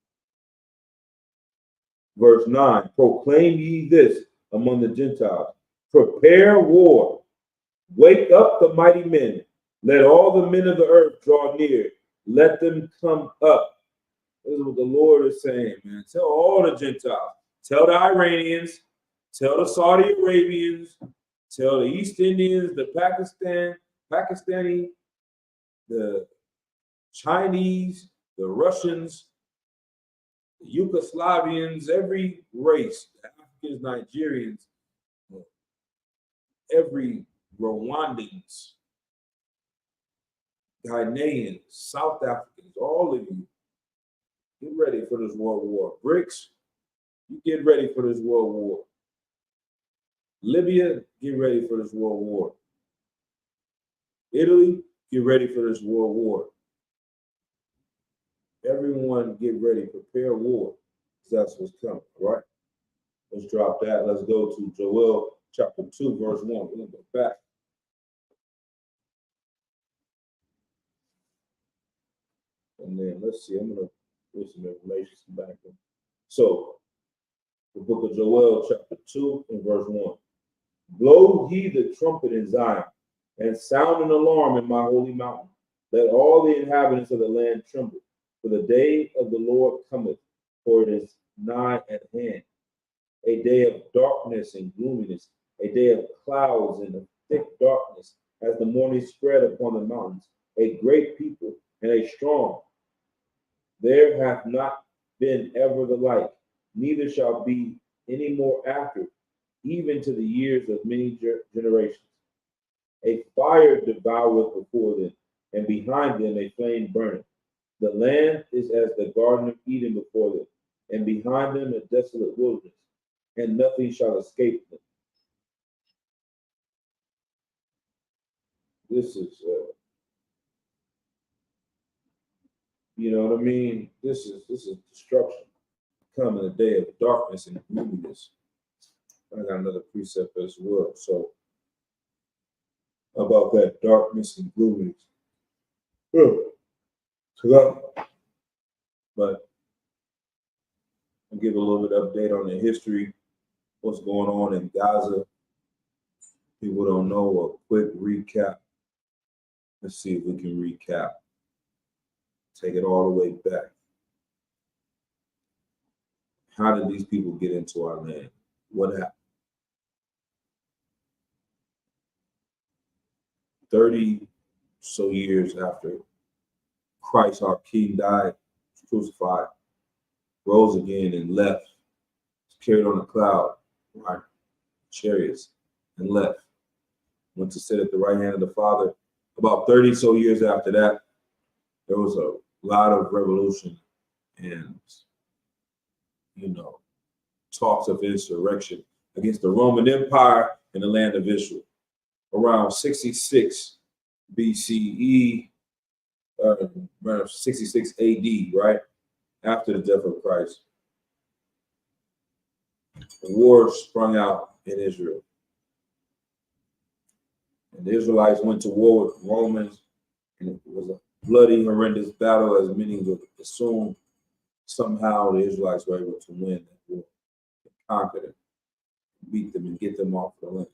Verse 9, proclaim ye this among the Gentiles. Prepare war. Wake up the mighty men. Let all the men of the earth draw near. Let them come up. This is what the Lord is saying, man. Tell all the Gentiles. Tell the Iranians. Tell the Saudi Arabians. Tell the East Indians, the Pakistani, the Chinese, the Russians, the Yugoslavians, every race, the Africans, Nigerians, every Rwandans, Ghanaians, South Africans, all of you, get ready for this world war. BRICS, You get ready for this world war. Libya, get ready for this world war. Italy, get ready for this world war. Everyone get ready, prepare war, because that's what's coming, all right? Let's drop that. Let's go to Joel chapter 2, verse 1. We're going to go back. And then let's see, I'm going to put some information back in. So, the book of Joel chapter 2 and verse 1. Blow ye the trumpet in Zion, and sound an alarm in my holy mountain. Let all the inhabitants of the land tremble, for the day of the Lord cometh, for it is nigh at hand. A day of darkness and gloominess, a day of clouds and of thick darkness, as the morning spread upon the mountains, a great people and a strong. There hath not been ever the like, neither shall be any more after, even to the years of many generations. A fire devoureth before them, and behind them a flame burneth. The land is as the garden of Eden before them, and behind them a desolate wilderness, and nothing shall escape them. This is, you know what I mean? This is destruction. Come in a day of darkness and gloominess. I got another precept as well. So about that darkness and gloominess. But I'll give a little bit of update on the history, what's going on in Gaza. People don't know, a quick recap. Let's see if we can recap. Take it all the way back. How did these people get into our land? What happened? 30 so years after Christ, our King, died, was crucified, rose again and left, was carried on a cloud, right? Chariots, and left. Went to sit at the right hand of the Father. About 30 so years after that, there was a lot of revolution and, you know, talks of insurrection against the Roman Empire in the land of Israel. Around 66 BCE, around 66 AD, right? After the death of Christ. The war sprung out in Israel. And the Israelites went to war with Romans, and it was a bloody, horrendous battle, as many would assume. Somehow the Israelites were able to win that war, conquer them, beat them, and get them off the land.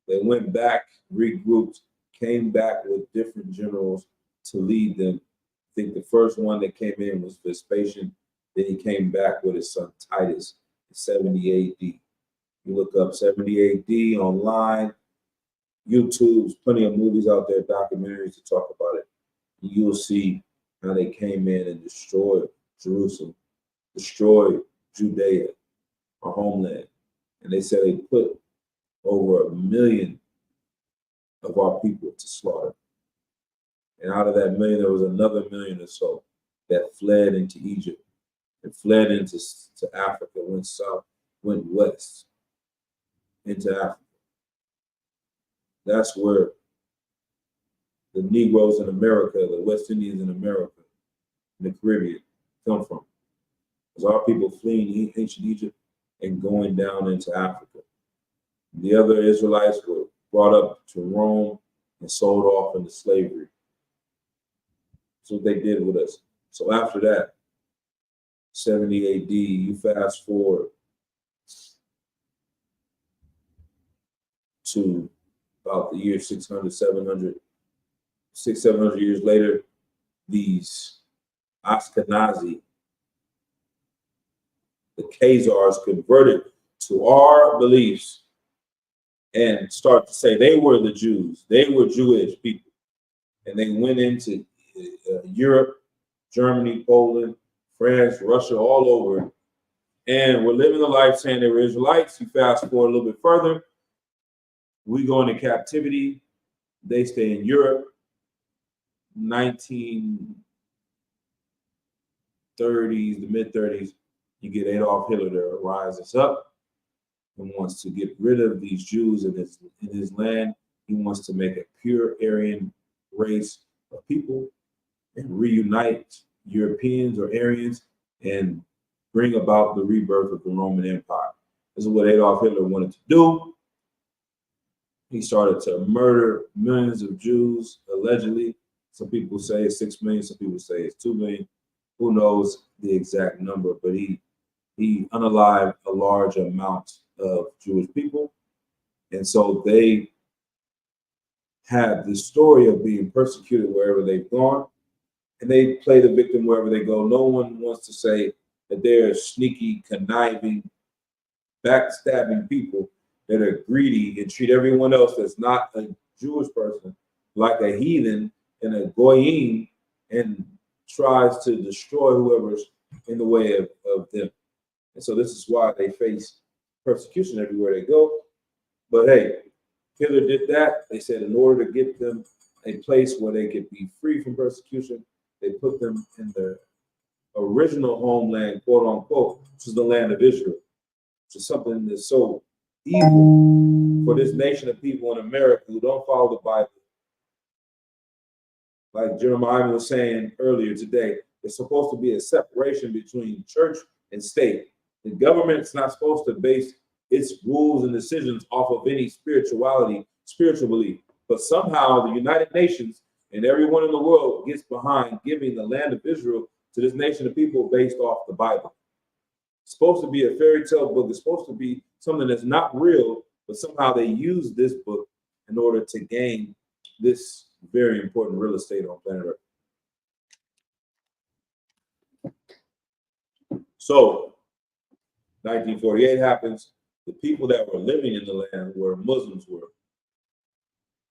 They went back, regrouped, came back with different generals to lead them. I think the first one that came in was Vespasian. Then he came back with his son Titus in 70 AD. You look up 70 AD online, YouTube's plenty of movies out there, documentaries to talk about it. You'll see how they came in and destroyed Jerusalem, destroyed Judea, our homeland. And they said they put over 1 million of our people to slaughter. And out of that 1 million, there was another 1 million or so that fled into Egypt and fled into Africa, went south, went west into Africa. That's where the Negroes in America, the West Indians in America, in the Caribbean come from. Because our people fleeing ancient Egypt and going down into Africa. The other Israelites were brought up to Rome and sold off into slavery. That's what they did with us. So after that, 70 AD, you fast forward to about the year 600, 700 years later, these Ashkenazi, the Khazars, converted to our beliefs and start to say they were the Jews. They were Jewish people. And they went into Europe, Germany, Poland, France, Russia, all over. And we're living a life saying they were Israelites. You fast forward a little bit further, we go into captivity. They stay in Europe. 1930s, the mid 30s, You get Adolf Hitler that rises up and wants to get rid of these Jews in his land. He wants to make a pure Aryan race of people and reunite Europeans or Aryans and bring about the rebirth of the Roman Empire. This is what Adolf Hitler wanted to do. He started to murder millions of Jews, allegedly. Some people say it's 6 million, some people say it's 2 million. Who knows the exact number, but he unalived a large amount of Jewish people. And so they have this story of being persecuted wherever they've gone, and they play the victim wherever they go. No one wants to say that they're sneaky, conniving, backstabbing people that are greedy and treat everyone else that's not a Jewish person like a heathen and a goyim and tries to destroy whoever's in the way of them. And so this is why they face persecution everywhere they go. But hey, Hitler did that. They said in order to get them a place where they could be free from persecution, they put them in their original homeland, quote unquote, which is the land of Israel, which is something that's so evil for this nation of people in America who don't follow the Bible. Like Jeremiah was saying earlier today, there's supposed to be a separation between church and state. The government's not supposed to base its rules and decisions off of any spiritual belief. But somehow the United Nations and everyone in the world gets behind giving the land of Israel to this nation of people based off the Bible. It's supposed to be a fairy tale book. It's supposed to be something that's not real, but somehow they use this book in order to gain this very important real estate on planet Earth. So 1948 happens. The people that were living in the land were Muslims, were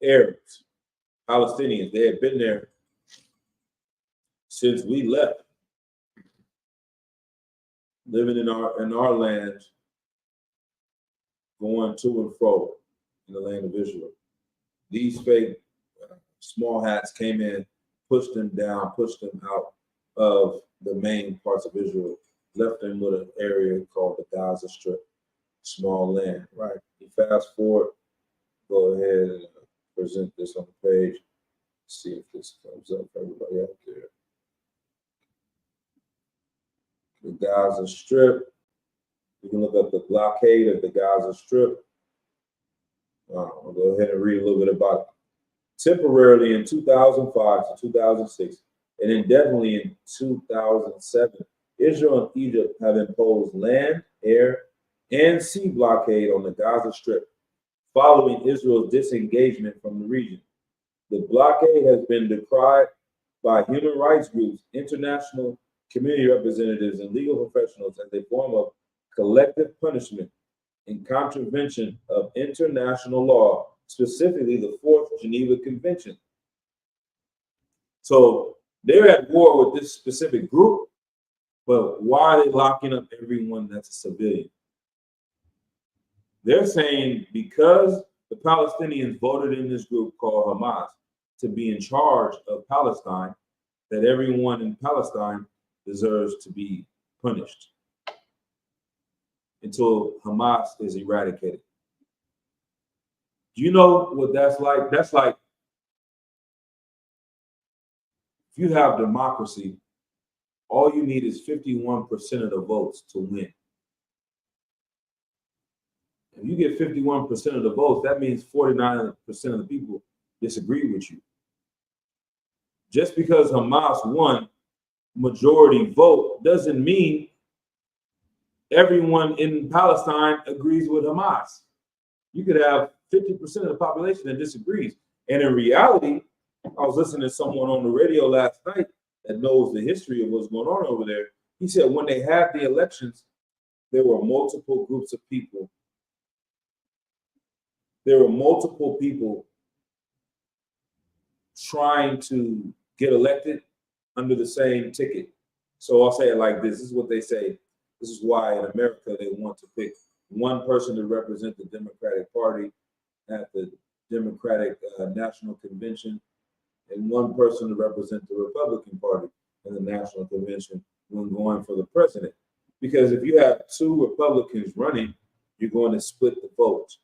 Arabs, Palestinians. They had been there since we left, living in our land, going to and fro in the land of Israel. These fake small hats came in, pushed them down, pushed them out of the main parts of Israel, left them with an area called the Gaza Strip, small land, right? You fast forward, go ahead and present this on the page. See if this comes up for everybody out there. The Gaza Strip. You can look up the blockade of the Gaza Strip. I'll go ahead and read a little bit about it. Temporarily in 2005 to 2006, and indefinitely in 2007, Israel and Egypt have imposed land, air, and sea blockade on the Gaza Strip, following Israel's disengagement from the region. The blockade has been decried by human rights groups, international community representatives, and legal professionals as a form of collective punishment in contravention of international law, specifically the Fourth Geneva Convention. So they're at war with this specific group, but why are they locking up everyone that's a civilian? They're saying because the Palestinians voted in this group called Hamas to be in charge of Palestine, that everyone in Palestine deserves to be punished until Hamas is eradicated. Do you know what that's like? That's like if you have democracy, all you need is 51% of the votes to win. If you get 51% of the votes, that means 49% of the people disagree with you. Just because Hamas won majority vote doesn't mean everyone in Palestine agrees with Hamas. You could have 50% of the population that disagrees. And in reality, I was listening to someone on the radio last night that knows the history of what's going on over there. He said when they had the elections, there were multiple groups of people. There were multiple people trying to get elected under the same ticket. So I'll say it like this. This is what they say. This is why in America they want to pick one person to represent the Democratic Party at the Democratic National Convention and one person to represent the Republican Party in the National Convention when going for the president. Because if you have two Republicans running, you're going to split the votes.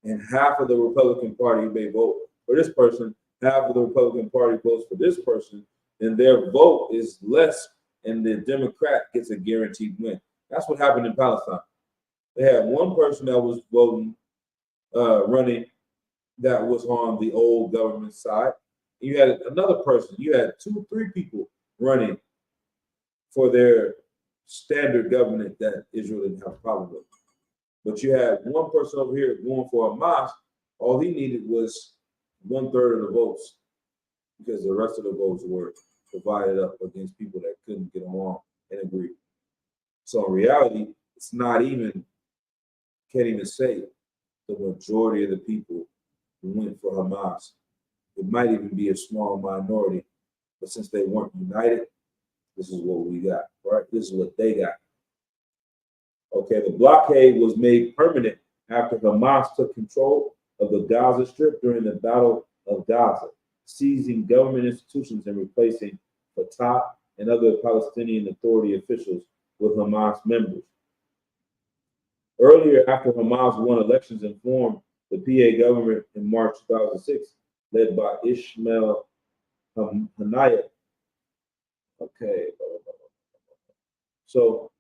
And half of the Republican Party may vote for this person, half of the Republican Party votes for this person, and their vote is less, and the Democrat gets a guaranteed win. That's what happened in Palestine. They had one person that was voting, running, that was on the old government side. You had another person. You had 2, 3 people running for their standard government that Israel didn't have a problem with. But you had one person over here going for Hamas. All he needed was 1/3 of the votes, because the rest of the votes were divided up against people that couldn't get along and agree. So in reality, it's not even, can't even say the majority of the people went for Hamas. It might even be a small minority, but since they weren't united, this is what we got, right? This is what they got. Okay, the blockade was made permanent after Hamas took control of the Gaza Strip during the Battle of Gaza, seizing government institutions and replacing Fatah and other Palestinian Authority officials with Hamas members. Earlier, after Hamas won elections and formed the PA government in March 2006, led by Ismail Haniyeh. Okay, so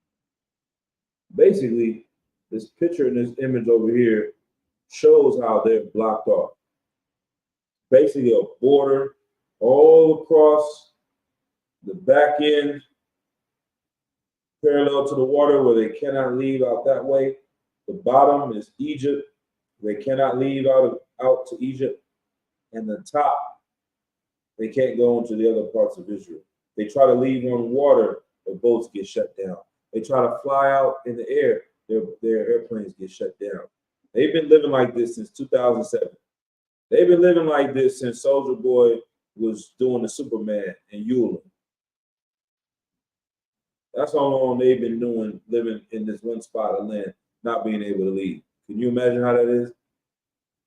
basically, this picture and this image over here shows how they're blocked off. Basically, a border all across the back end, parallel to the water, where they cannot leave out that way. The bottom is Egypt. They cannot leave out to Egypt. And the top, they can't go into the other parts of Israel. They try to leave on water, their boats get shut down. They try to fly out in the air, their airplanes get shut down. They've been living like this since 2007. They've been living like this since Soulja Boy was doing the Superman and Eula. That's how long they've been living in this one spot of land, not being able to leave. Can you imagine how that is?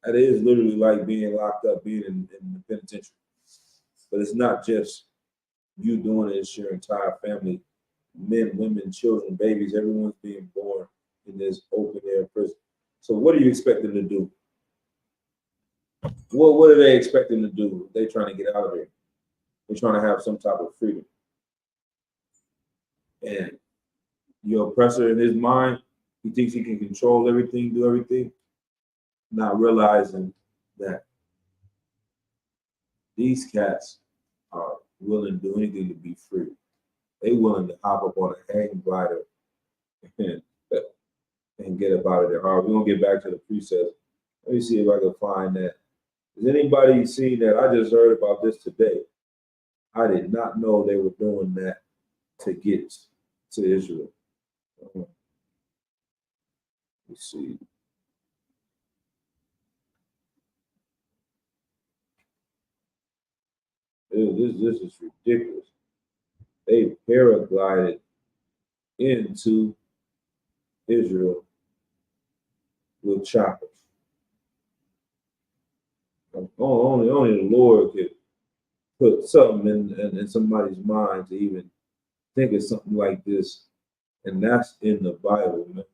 That is literally like being locked up, being in the penitentiary. But it's not just you doing it, it's your entire family, men, women, children, babies, everyone's being born in this open air prison. So what do you expect them to do? What do they expect them to do? They're trying to get out of there. They're trying to have some type of freedom. And your oppressor in his mind, he thinks he can control everything, do everything, not realizing that these cats are willing to do anything to be free. They willing to hop up on a hang glider and get up out of there. All right, we're gonna get back to the precepts. Let me see if I can find that. Has anybody seen that? I just heard about this today. I did not know they were doing that to get to Israel. Let's see. This is ridiculous. They paraglided into Israel with choppers. Only the Lord could put something in somebody's mind to even think of something like this, and that's in the Bible, man.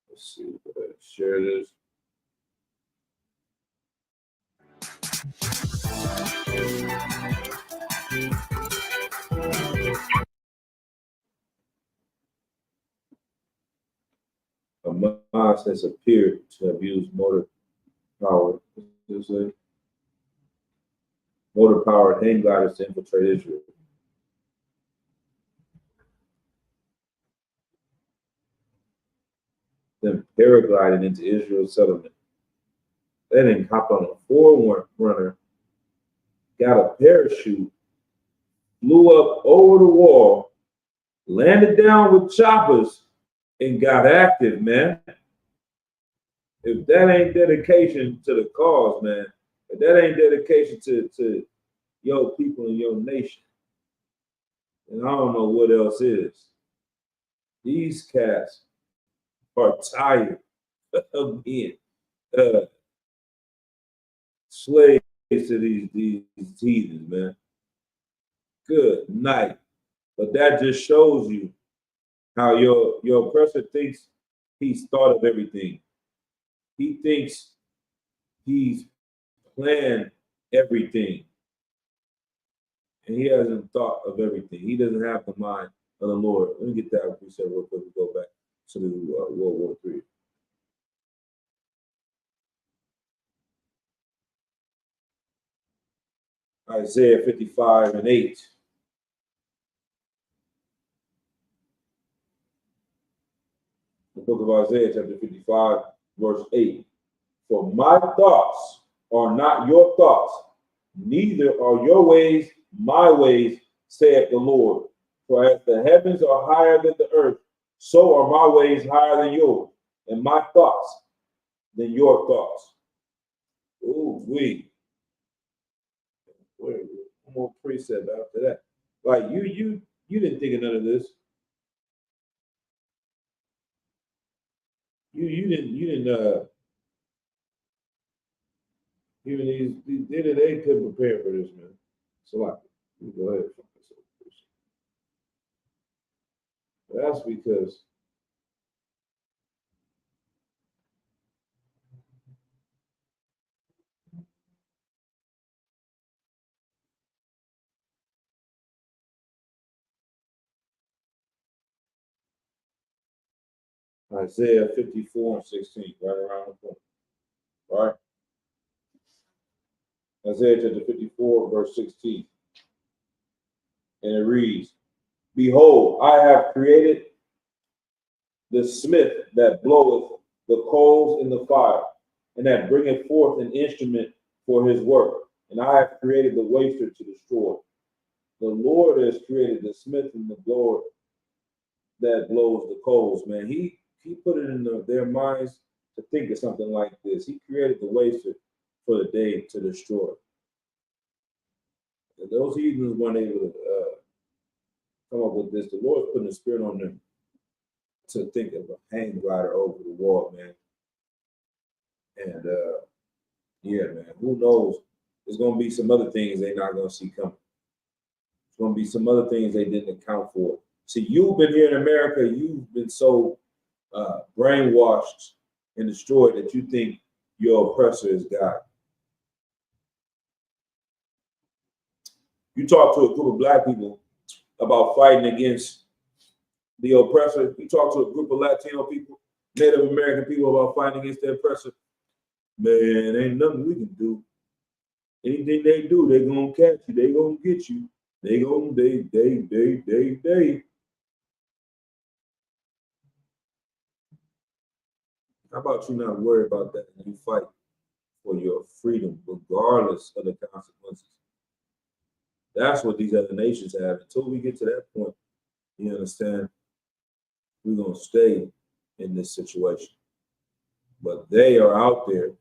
Let's see, share this. Hamas has appeared to have used motor-powered hang gliders to infiltrate Israel. Then paragliding into Israel's settlement. They didn't hop on a forerunner, got a parachute, flew up over the wall, landed down with choppers, and got active, man. If that ain't dedication to the cause, man, if that ain't dedication to your people and your nation, then I don't know what else is. These cats are tired of being slaves to these heathens, man. Good night. But that just shows you How your oppressor thinks he's thought of everything. He thinks he's planned everything, and he hasn't thought of everything. He doesn't have the mind of the Lord. Let me get that precept real quick. We go back to the World War III. Isaiah 55:8. The book of Isaiah, chapter 55, verse 8. For my thoughts are not your thoughts, neither are your ways my ways, saith the Lord. For as the heavens are higher than the earth, so are my ways higher than yours, and my thoughts than your thoughts. Ooh, one more precept after that. Like you didn't think of none of this. You didn't even they couldn't prepare for this, man. So like, go ahead. That's because Isaiah 54:16, right around the corner. Right? Isaiah chapter 54, verse 16. And it reads, Behold, I have created the smith that bloweth the coals in the fire, and that bringeth forth an instrument for his work. And I have created the waster to destroy. The Lord has created the smith and the blower that blows the coals, man. He put it in their minds to think of something like this. He created the waster for the day to destroy. And those heathens weren't able to come up with this. The Lord's putting a spirit on them to think of a hang glider over the wall, man. And yeah, man, who knows? There's gonna be some other things they're not gonna see coming. There's gonna be some other things they didn't account for. See, you've been here in America, you've been so brainwashed and destroyed that you think your oppressor is God. You talk to a group of black people about fighting against the oppressor. You talk to a group of Latino people, Native American people about fighting against the oppressor. Man, ain't nothing we can do. Anything they do, they gonna catch you. They gonna get you. They. How about you not worry about that and you fight for your freedom, regardless of the consequences? That's what these other nations have. Until we get to that point, you understand, we're gonna stay in this situation. But they are out there.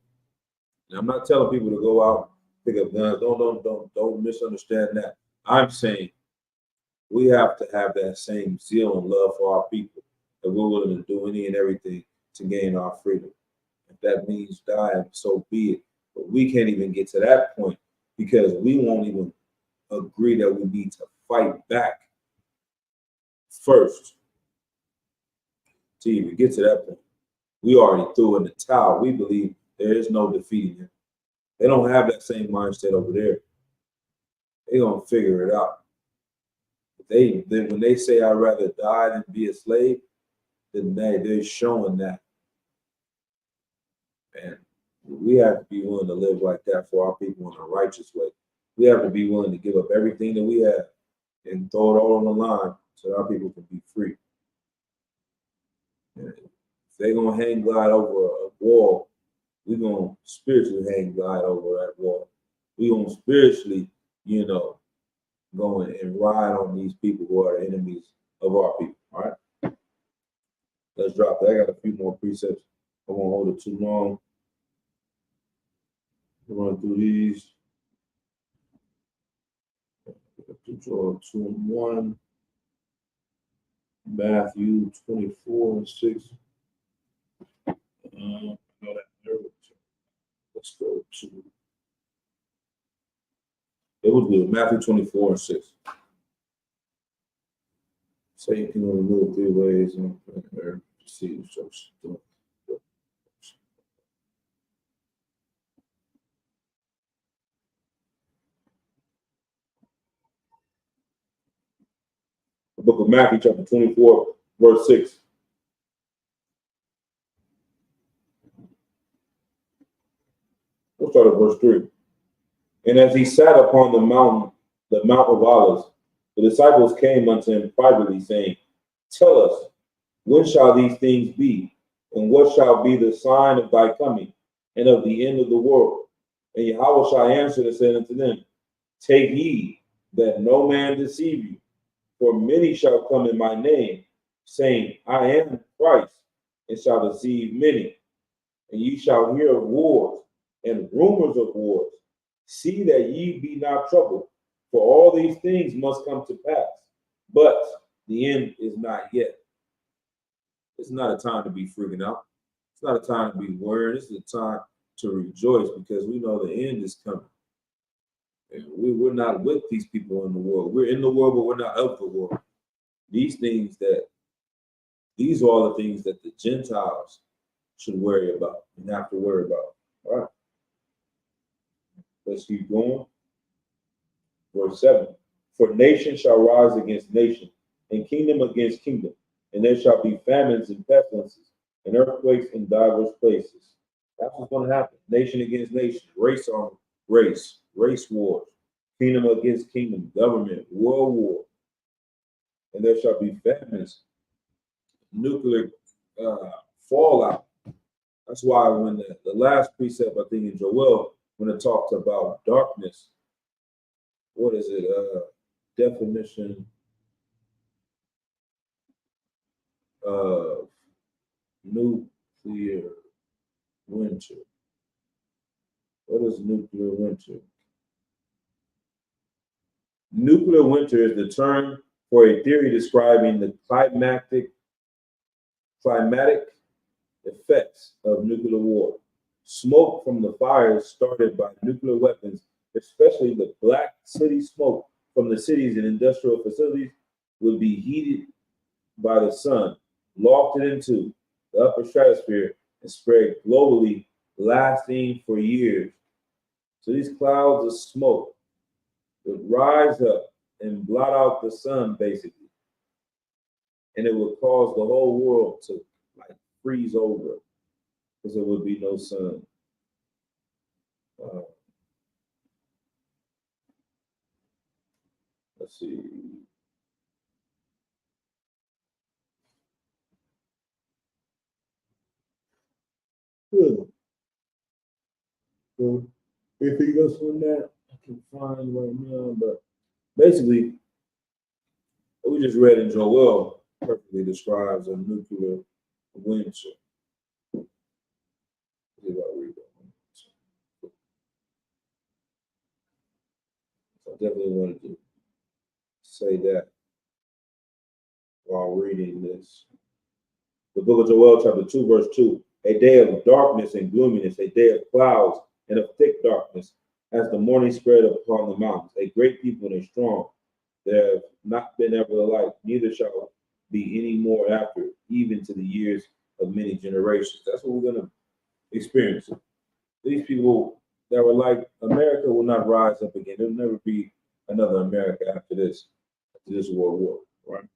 And I'm not telling people to go out, pick up guns. Don't misunderstand that. I'm saying we have to have that same zeal and love for our people, that we're willing to do any and everything to gain our freedom. If that means dying, so be it. But we can't even get to that point because we won't even agree that we need to fight back first to even get to that point. We already threw in the towel. We believe there is no defeating him. They don't have that same mindset over there. They're gonna figure it out. When they say I'd rather die than be a slave, then they're showing that. And we have to be willing to live like that for our people in a righteous way. We have to be willing to give up everything that we have and throw it all on the line so that our people can be free. And if they're gonna hang glide over a wall, we're gonna spiritually hang glide over that wall. We're gonna spiritually, go and ride on these people who are the enemies of our people. All right. Let's drop that. I got a few more precepts. I won't hold it too long. We'll run through these. 2 and 1. Matthew 24:6. Let's go to. It would be Matthew 24:6. So you can only move 3 ways on planet Earth to see destruction. The book of Matthew, chapter 24, verse 6. We'll start at verse 3. And as he sat upon the Mount of Olives, the disciples came unto him privately, saying, Tell us, when shall these things be? And what shall be the sign of thy coming and of the end of the world? And Yahweh shall answer and say unto them, Take heed that no man deceive you, for many shall come in my name, saying, I am Christ, and shall deceive many. And ye shall hear of wars and rumors of wars. See that ye be not troubled, for all these things must come to pass, but the end is not yet. It's not a time to be freaking out. It's not a time to be worried. It's a time to rejoice because we know the end is coming. And we're not with these people in the world. We're in the world, but we're not of the world. These are all the things that the Gentiles should worry about and have to worry about. All right. Let's keep going. Verse 7. For nation shall rise against nation, and kingdom against kingdom, and there shall be famines and pestilences, and earthquakes in divers places. That's what's going to happen. Nation against nation, race on race, race wars, kingdom against kingdom, government, world war. And there shall be famines, nuclear fallout. That's why when the last precept, I think in Joel, when it talked about darkness, what is it? Definition of nuclear winter. What is nuclear winter? Nuclear winter is the term for a theory describing the climatic effects of nuclear war. Smoke from the fires started by nuclear weapons, especially the black city smoke from the cities and industrial facilities, would be heated by the sun, lofted into the upper stratosphere, and spread globally, lasting for years. So these clouds of smoke would rise up and blot out the sun, basically. And it would cause the whole world to like freeze over because there would be no sun. Let's see. Anything else on that I can find right now? But basically, what we just read in Joel perfectly describes a nuclear winter. So I definitely wanted to say that while reading this. The book of Joel, chapter 2, verse 2. A day of darkness and gloominess, a day of clouds and of thick darkness, as the morning spread upon the mountains. A great people and a strong. There have not been ever the like, neither shall be any more after, even to the years of many generations. That's what we're going to experience. These people that were like America will not rise up again. There'll never be another America after this world war, right?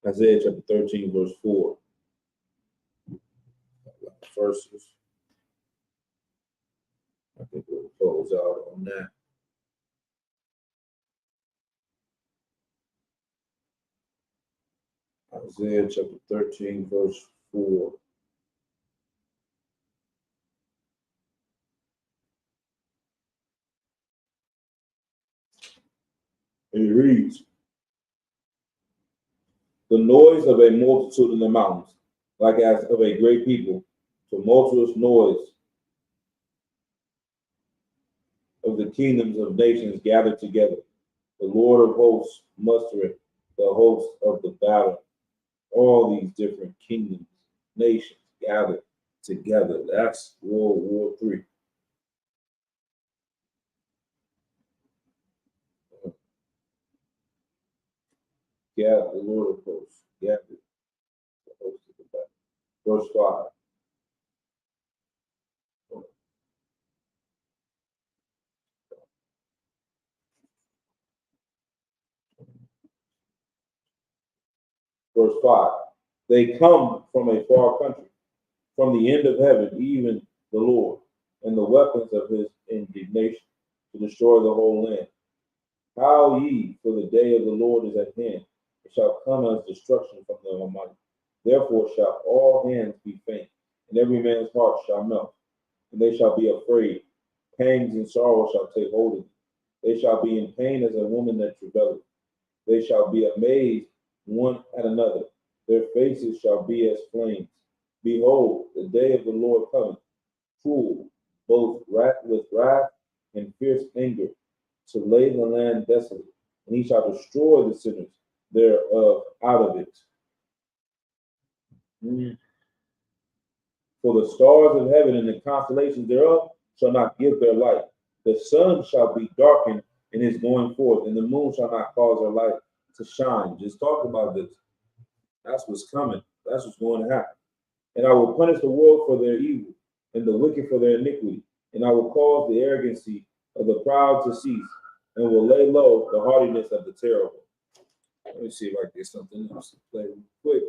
Isaiah chapter 13, verse 4. Verses. I think we'll close out on that. Isaiah chapter 13, verse 4. And it reads, the noise of a multitude in the mountains, like as of a great people, tumultuous noise of the kingdoms of nations gathered together. The Lord of hosts mustering the hosts of the battle. All these different kingdoms, nations gathered together. That's World War III. Gab, the Lord of hosts, gathered the host of the battle. Verse 5. Verse 5. They come from a far country, from the end of heaven, even the Lord, and the weapons of his indignation to destroy the whole land. Howl ye, for the day of the Lord is at hand. It shall come as destruction from the Almighty. Therefore shall all hands be faint, and every man's heart shall melt, and they shall be afraid. Pangs and sorrow shall take hold of them. They shall be in pain as a woman that travaileth. They shall be amazed one at another. Their faces shall be as flames. Behold, the day of the Lord cometh, cruel, both with wrath and fierce anger, to lay the land desolate, and he shall destroy the sinners thereof out of it. For the stars of heaven and the constellations thereof shall not give their light. The sun shall be darkened in his going forth, and the moon shall not cause her light to shine. Just talk about this. That's what's coming. That's what's going to happen. And I will punish the world for their evil, and the wicked for their iniquity. And I will cause the arrogancy of the proud to cease, and will lay low the haughtiness of the terrible. Let me see if I can get something else to play real quick.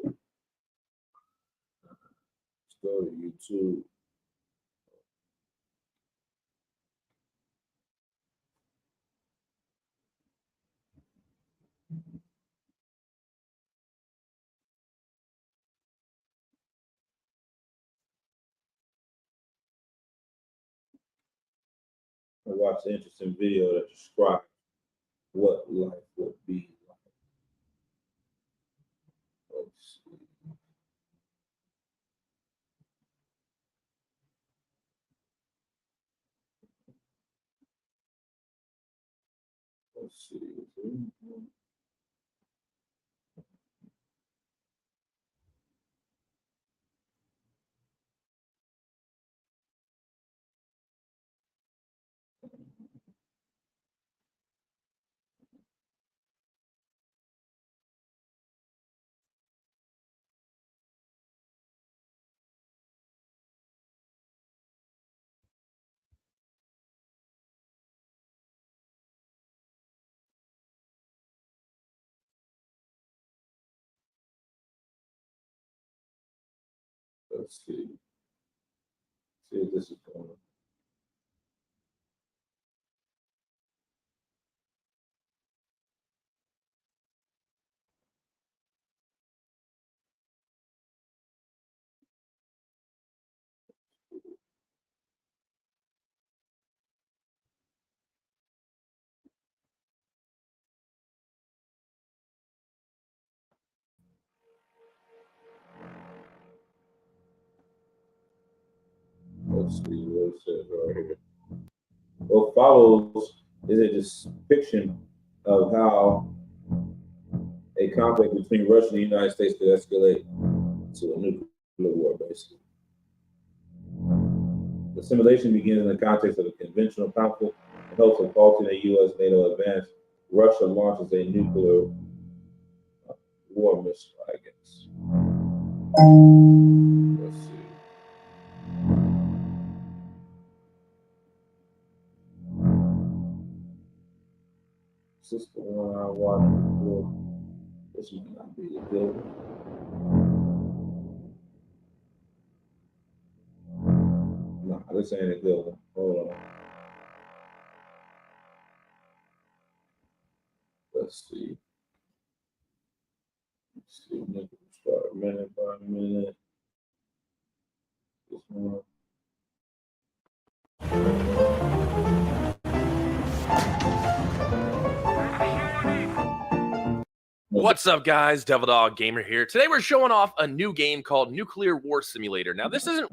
Let's go to YouTube. I watched an interesting video that described what life would be like. Let's see. Let's see. Let's see. See if this is going. Let's see what it says right here. What follows is a depiction of how a conflict between Russia and the United States could escalate to a nuclear war, basically. The simulation begins in the context of a conventional conflict in hopes of halting a U.S. NATO advance. Russia launches a nuclear war missile, I guess. Let's see. Is this the one I watched before? This might not be the good one. No, this ain't a good one. Hold on. Let's see. Let's see. Start minute by minute. This one. What's up, guys? Devil Dog Gamer here. Today we're showing off a new game called Nuclear War Simulator. Now, this isn't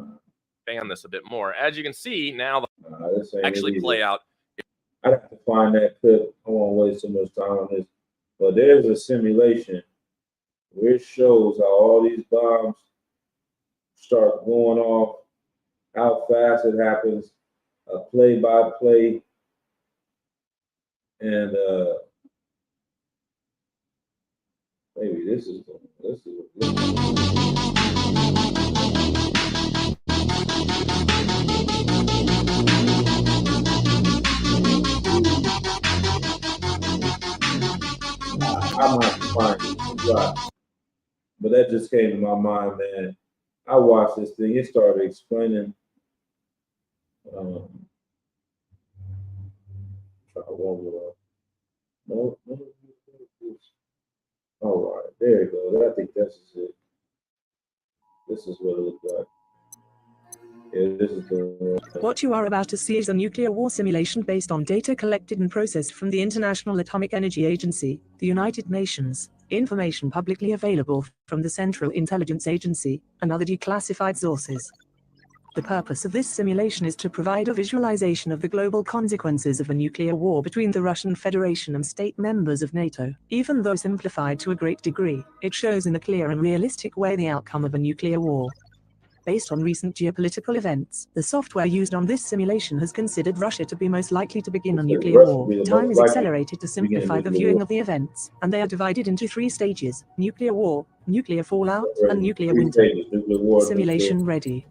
fan this a bit more. As you can see, now This ain't actually play out. I'd have to find that clip. I won't waste so much time on this. But there's a simulation where it shows how all these bombs start going off, how fast it happens, a play by play, and 3. This is. I'm not fine. Right. But that just came to my mind, man. I watched this thing. It started explaining. Try one more. No. All right, there you go. I think this is it. This is what it looks like. Yeah, this is the. What you are about to see is a nuclear war simulation based on data collected and processed from the International Atomic Energy Agency, the United Nations, information publicly available from the Central Intelligence Agency, and other declassified sources. The purpose of this simulation is to provide a visualization of the global consequences of a nuclear war between the Russian Federation and state members of NATO. Even though simplified to a great degree, it shows in a clear and realistic way the outcome of a nuclear war. Based on recent geopolitical events, the software used on this simulation has considered Russia to be most likely to begin a nuclear war. Time is accelerated to simplify the viewing of the events, and they are divided into 3 stages: nuclear war, nuclear fallout, and nuclear winter. Simulation ready.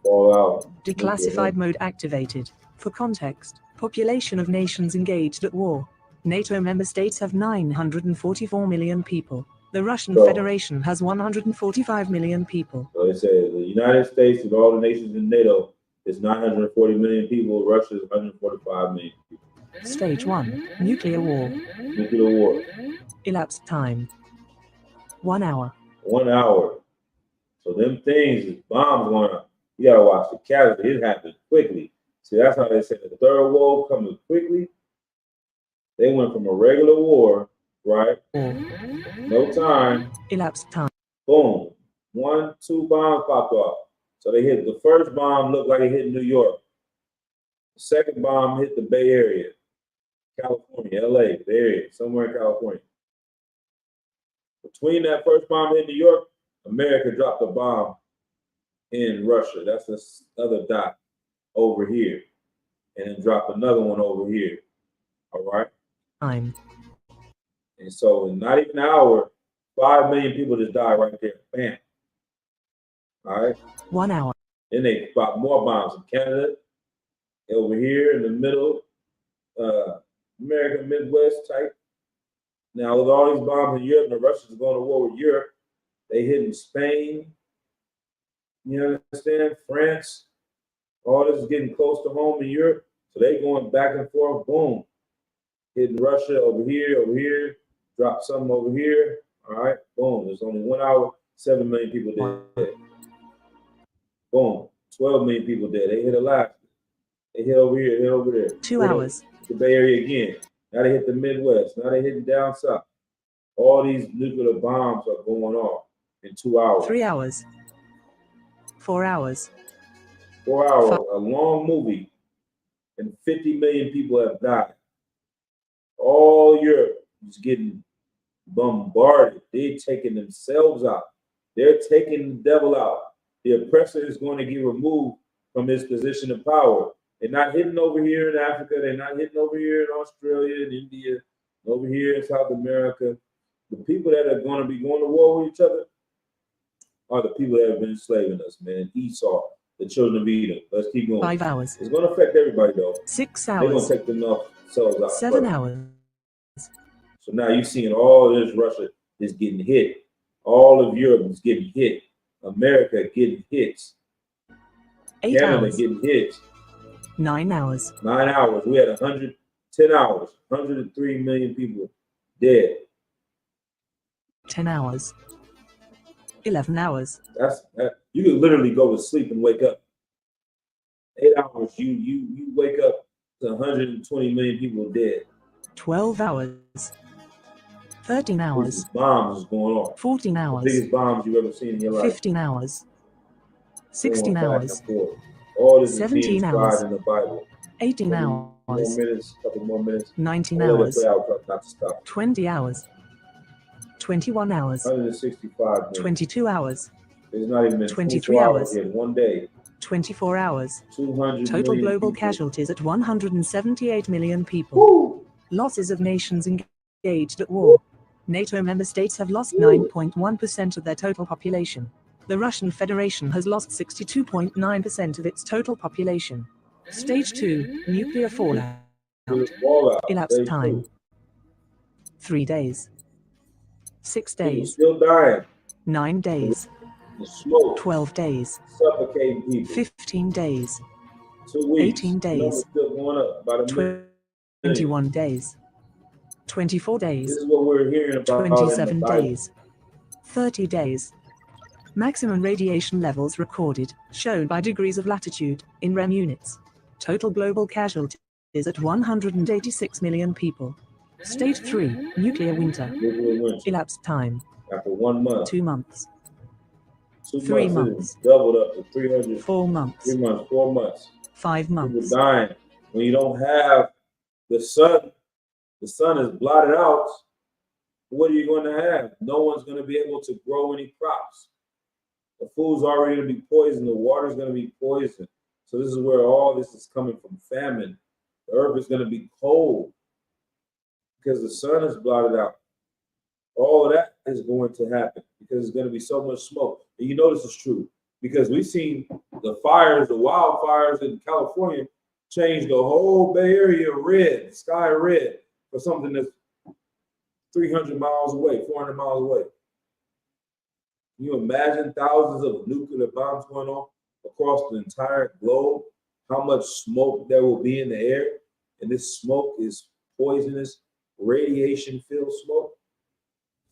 Fallout. Declassified mode activated. For context, population of nations engaged at war. NATO member states have 944 million people. The Russian Federation has 145 million people. So they say the United States and all the nations in NATO is 940 million people. Russia is 145 million people. Stage 1, nuclear war. Nuclear war. Elapsed time, 1 hour. 1 hour. So them things, bombs going up. You gotta watch the casualty. It happened quickly. See, that's how they said the Third Woe coming quickly. They went from a regular war, right? No time. Elapsed time. Boom. 1, 2 bombs popped off. So they hit the first bomb, looked like it hit New York. The second bomb hit the Bay Area, California, LA, Bay Area, somewhere in California. Between that first bomb hit New York, America dropped a bomb in Russia. That's this other dot over here. And then dropped another one over here. All right? Time. And so in not even an hour, 5 million people just died right there. Bam. All right? 1 hour. Then they dropped more bombs in Canada, over here in the middle, American Midwest type. Now with all these bombs in Europe, the Russians are going to war with Europe. They hit in Spain. You understand? France. All this is getting close to home in Europe. So they going back and forth. Boom. Hitting Russia over here. Drop something over here. All right. Boom. There's only 1 hour, 7 million people dead. Boom. 12 million people dead. They hit Alaska. They hit over here. Hit over there. 2 hours. The Bay Area again. Now they hit the Midwest. Now they hitting down south. All these nuclear bombs are going off in 2 hours. 3 hours. 4 hours. 4 hours. A long movie. And 50 million people have died. All Europe is getting bombarded. They're taking themselves out. They're taking the devil out. The oppressor is going to get removed from his position of power. They're not hitting over here in Africa. They're not hitting over here in Australia and India, over here in South America. The people that are going to be going to war with each other are the people that have been enslaving us, man. Esau, the children of Edom. Let's keep going. 5 hours. It's going to affect everybody, though. 6 They're going hours. to take themselves out. 7 hours. So now you're seeing all this Russia is getting hit. All of Europe is getting hit. America getting hits. 8 Canada hours. getting hits. 9 hours. 9 hours. We had 110 hours. 103 million people dead. 10 hours. 11 hours. You could literally go to sleep and wake up. 8 hours. You wake up to 120 million people dead. 12 hours. 13 hours. Bombs is going off. 14 The hours. biggest bombs you've ever seen in your life. 15 hours. 16 Going back hours. and forth. All this is 17 being hours. described in the Bible. 18 More hours. minutes, couple more minutes. 19 All hours. that out, not to stop. 20 hours. 21 hours. 165 minutes. 22 hours. It's not even been 23 24 hours. yet. 1 day. 24 hours. 200 Total million global people. casualties at 178 million people. Woo! Losses of nations engaged at war. NATO member states have lost 9.1% of their total population. The Russian Federation has lost 62.9% of its total population. Stage 2, nuclear fallout. Elapsed time: 3 days. 6 People days. still dying. 9 days. The smoke 12 days. suffocating people. 15 days. 2 weeks. 18 days. Numbers still going up by the minute. 21 days. 24 This days. is what we're hearing about in the 27 Bible. days. 30 days. Maximum radiation levels recorded, shown by degrees of latitude, in rem units. Total global casualties at 186 million people. Stage 3, nuclear winter. Nuclear winter. Elapsed time: After 1 month. 2 months. 2 3 months. months. It doubled up to 300. 4 months. 3 months. 4 months. 5 People months. dying. When you don't have the sun is blotted out. What are you going to have? No one's going to be able to grow any crops. The food's already going to be poisoned. The water's going to be poisoned. So this is where all this is coming from: famine. The earth is going to be cold because the sun is blotted out. All of that is going to happen because there's going to be so much smoke. And you know this is true because we've seen the fires, the wildfires in California change the whole Bay Area red, sky red, for something that's 300 miles away, 400 miles away. Can you imagine thousands of nuclear bombs going on across the entire globe? How much smoke there will be in the air? And this smoke is poisonous, radiation-filled smoke.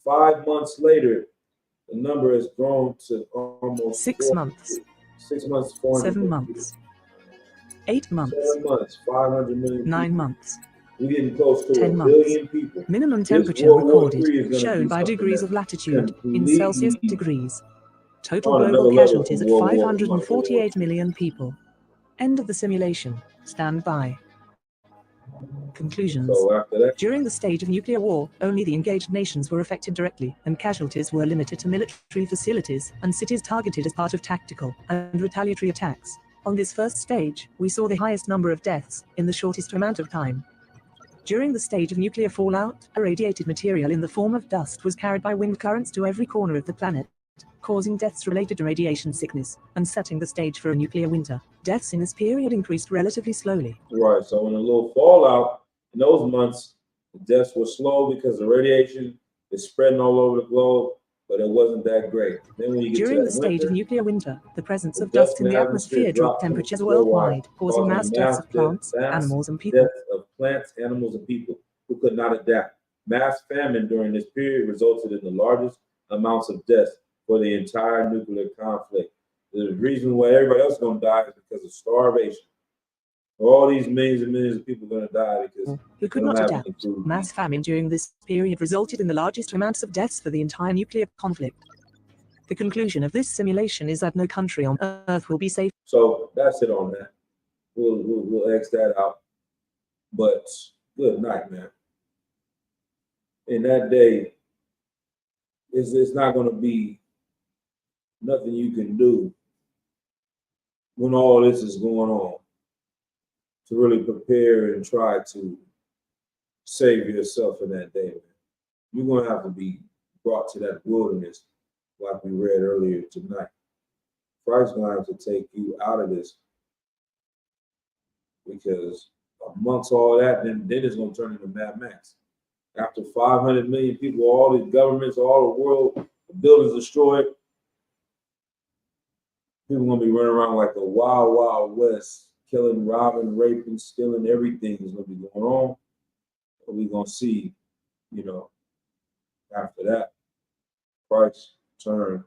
5 months later, the number has grown to almost 6 months. 6 months, 400 7 million months. 8 months. 7 months, 500 million 9 people. months. We're getting close to 10 a months. billion people. Minimum This temperature World War III is recorded, gonna shown be by something degrees that of latitude, in completely Celsius degrees. Total on another global level casualties from at World War I. 548 million people. End of the simulation. Stand by. Conclusions. So after that, During the stage of nuclear war, only the engaged nations were affected directly, and casualties were limited to military facilities and cities targeted as part of tactical and retaliatory attacks. On this first stage, we saw the highest number of deaths in the shortest amount of time. During the stage of nuclear fallout, irradiated material in the form of dust was carried by wind currents to every corner of the planet, causing deaths related to radiation sickness and setting the stage for a nuclear winter. Deaths in this period increased relatively slowly. right, so in a little fallout, in those months, the deaths were slow because the radiation is spreading all over the globe, but it wasn't that great. Then when you get During to the that stage of winter, nuclear winter, the presence the of dust in the atmosphere dropped dropped temperatures worldwide, worldwide, causing mass deaths of plants, animals, and people. deaths of plants, animals, and people who could not adapt. Mass famine during this period resulted in the largest amounts of deaths for the entire nuclear conflict. The reason why everybody else is going to die is because of starvation. All these millions and millions of people are going to die because Who could they don't not have adapt. any food. Mass famine during this period resulted in the largest amounts of deaths for the entire nuclear conflict. The conclusion of this simulation is that no country on Earth will be safe. So that's it on that. We'll X that out. But good night, man. In that day, it's not going to be nothing you can do when all this is going on to really prepare and try to save yourself in that day, man. You're going to have to be brought to that wilderness like we read earlier tonight. Christ's going to have to take you out of this because amongst all that, then it's going to turn into Mad Max. After 500 million people, all the governments, all the world, the buildings destroyed, people going to be running around like the wild, wild west, killing, robbing, raping, stealing, everything is going to be going on. But we're going to see, after that, Christ turn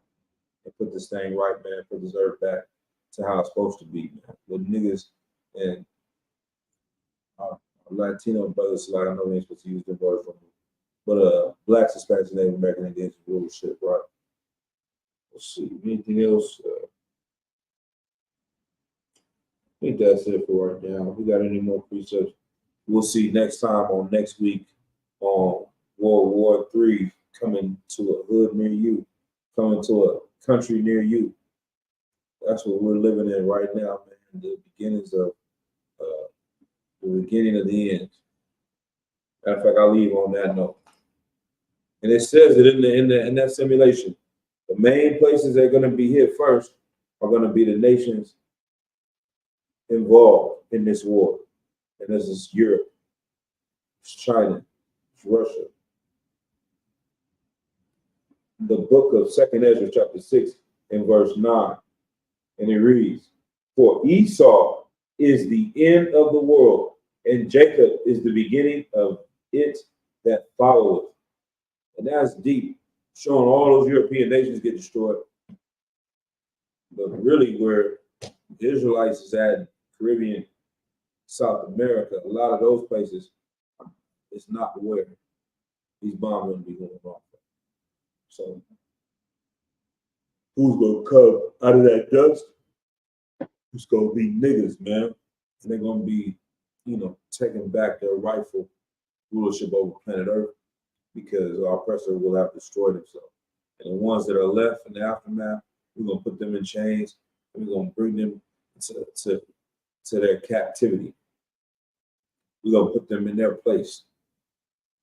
and put this thing right, man, put this earth back to how it's supposed to be, man. With niggas and Latino brothers, like I know we ain't supposed to use the word from them, but Blacks, Hispanics, Native American, Indians, rulership, right? Let's see, anything else? I think that's it for right now. If we got any more precepts, we'll see next time on next week on World War III coming to a hood near you, coming to a country near you. That's what we're living in right now, man. The beginnings of the beginning of the end. Matter of fact, I'll leave on that note. And it says it in that simulation. The main places that are going to be hit first are going to be the nations involved in this war. And this is Europe, it's China, it's Russia. The book of 2nd Ezra, chapter 6, and verse 9. And it reads, "For Esau is the end of the world, and Jacob is the beginning of it that followeth." And that's deep, showing all those European nations get destroyed. But really, where the Israelites is at, Caribbean, South America, a lot of those places, it's not where these bombs going to be going off. So, who's going to come out of that dust? It's going to be niggas, man. And they're going to be, taking back their rightful rulership over planet Earth because our oppressor will have destroyed himself. And the ones that are left in the aftermath, we're going to put them in chains and we're going to bring them to their captivity. We're going to put them in their place.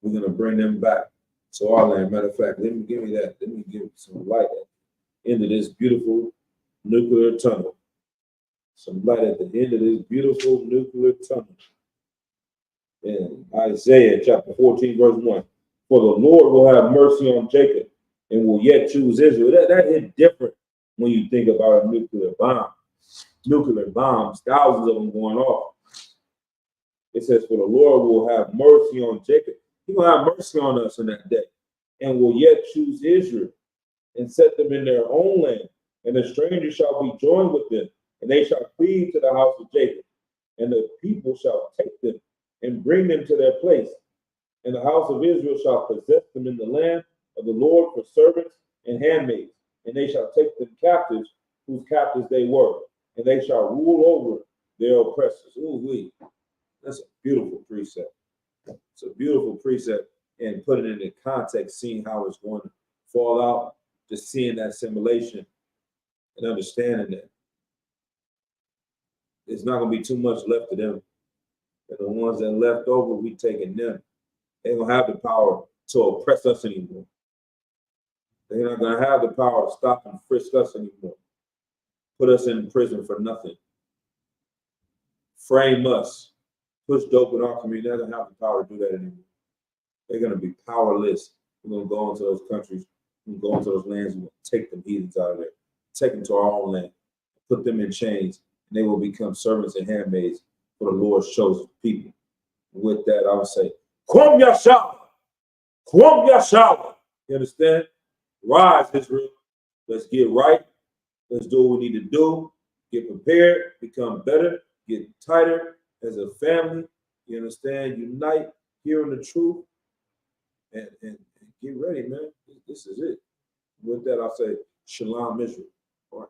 We're going to bring them back to our land. Matter of fact, let me give some light at the end of this beautiful nuclear tunnel. Some light at the end of this beautiful nuclear tunnel. In Isaiah chapter 14, verse 1. "For the Lord will have mercy on Jacob and will yet choose Israel." That hit different when you think about a nuclear bomb. Nuclear bombs, thousands of them going off. It says, "For the Lord will have mercy on Jacob." He will have mercy on us in that day, and will yet choose Israel and set them in their own land. And the stranger shall be joined with them, and they shall cleave to the house of Jacob. And the people shall take them and bring them to their place. And the house of Israel shall possess them in the land of the Lord for servants and handmaids. And they shall take them captives, whose captives they were. And they shall rule over their oppressors. Ooh-wee. That's a beautiful precept. It's a beautiful precept, and put it into context, seeing how it's going to fall out, just seeing that simulation and understanding that there's not going to be too much left of them. And the ones that are left over, we taking them. They don't have the power to oppress us anymore. They're not going to have the power to stop and frisk us anymore. Put us in prison for nothing. Frame us. Push dope in our community. They don't have the power to do that anymore. They're going to be powerless. We're going to go into those countries. We're going to go into those lands. We're going to take the heathens out of there. Take them to our own land. Put them in chains. And they will become servants and handmaids for the Lord's chosen people. With that, I would say, Kwam Yashala. Kwam Yashala. You understand? Rise, Israel. Let's get right. Let's do what we need to do. Get prepared. Become better. Get tighter as a family. You understand? Unite. Hearing the truth. And get ready, man. This is it. With that, I'll say, Shalom, Israel. All right.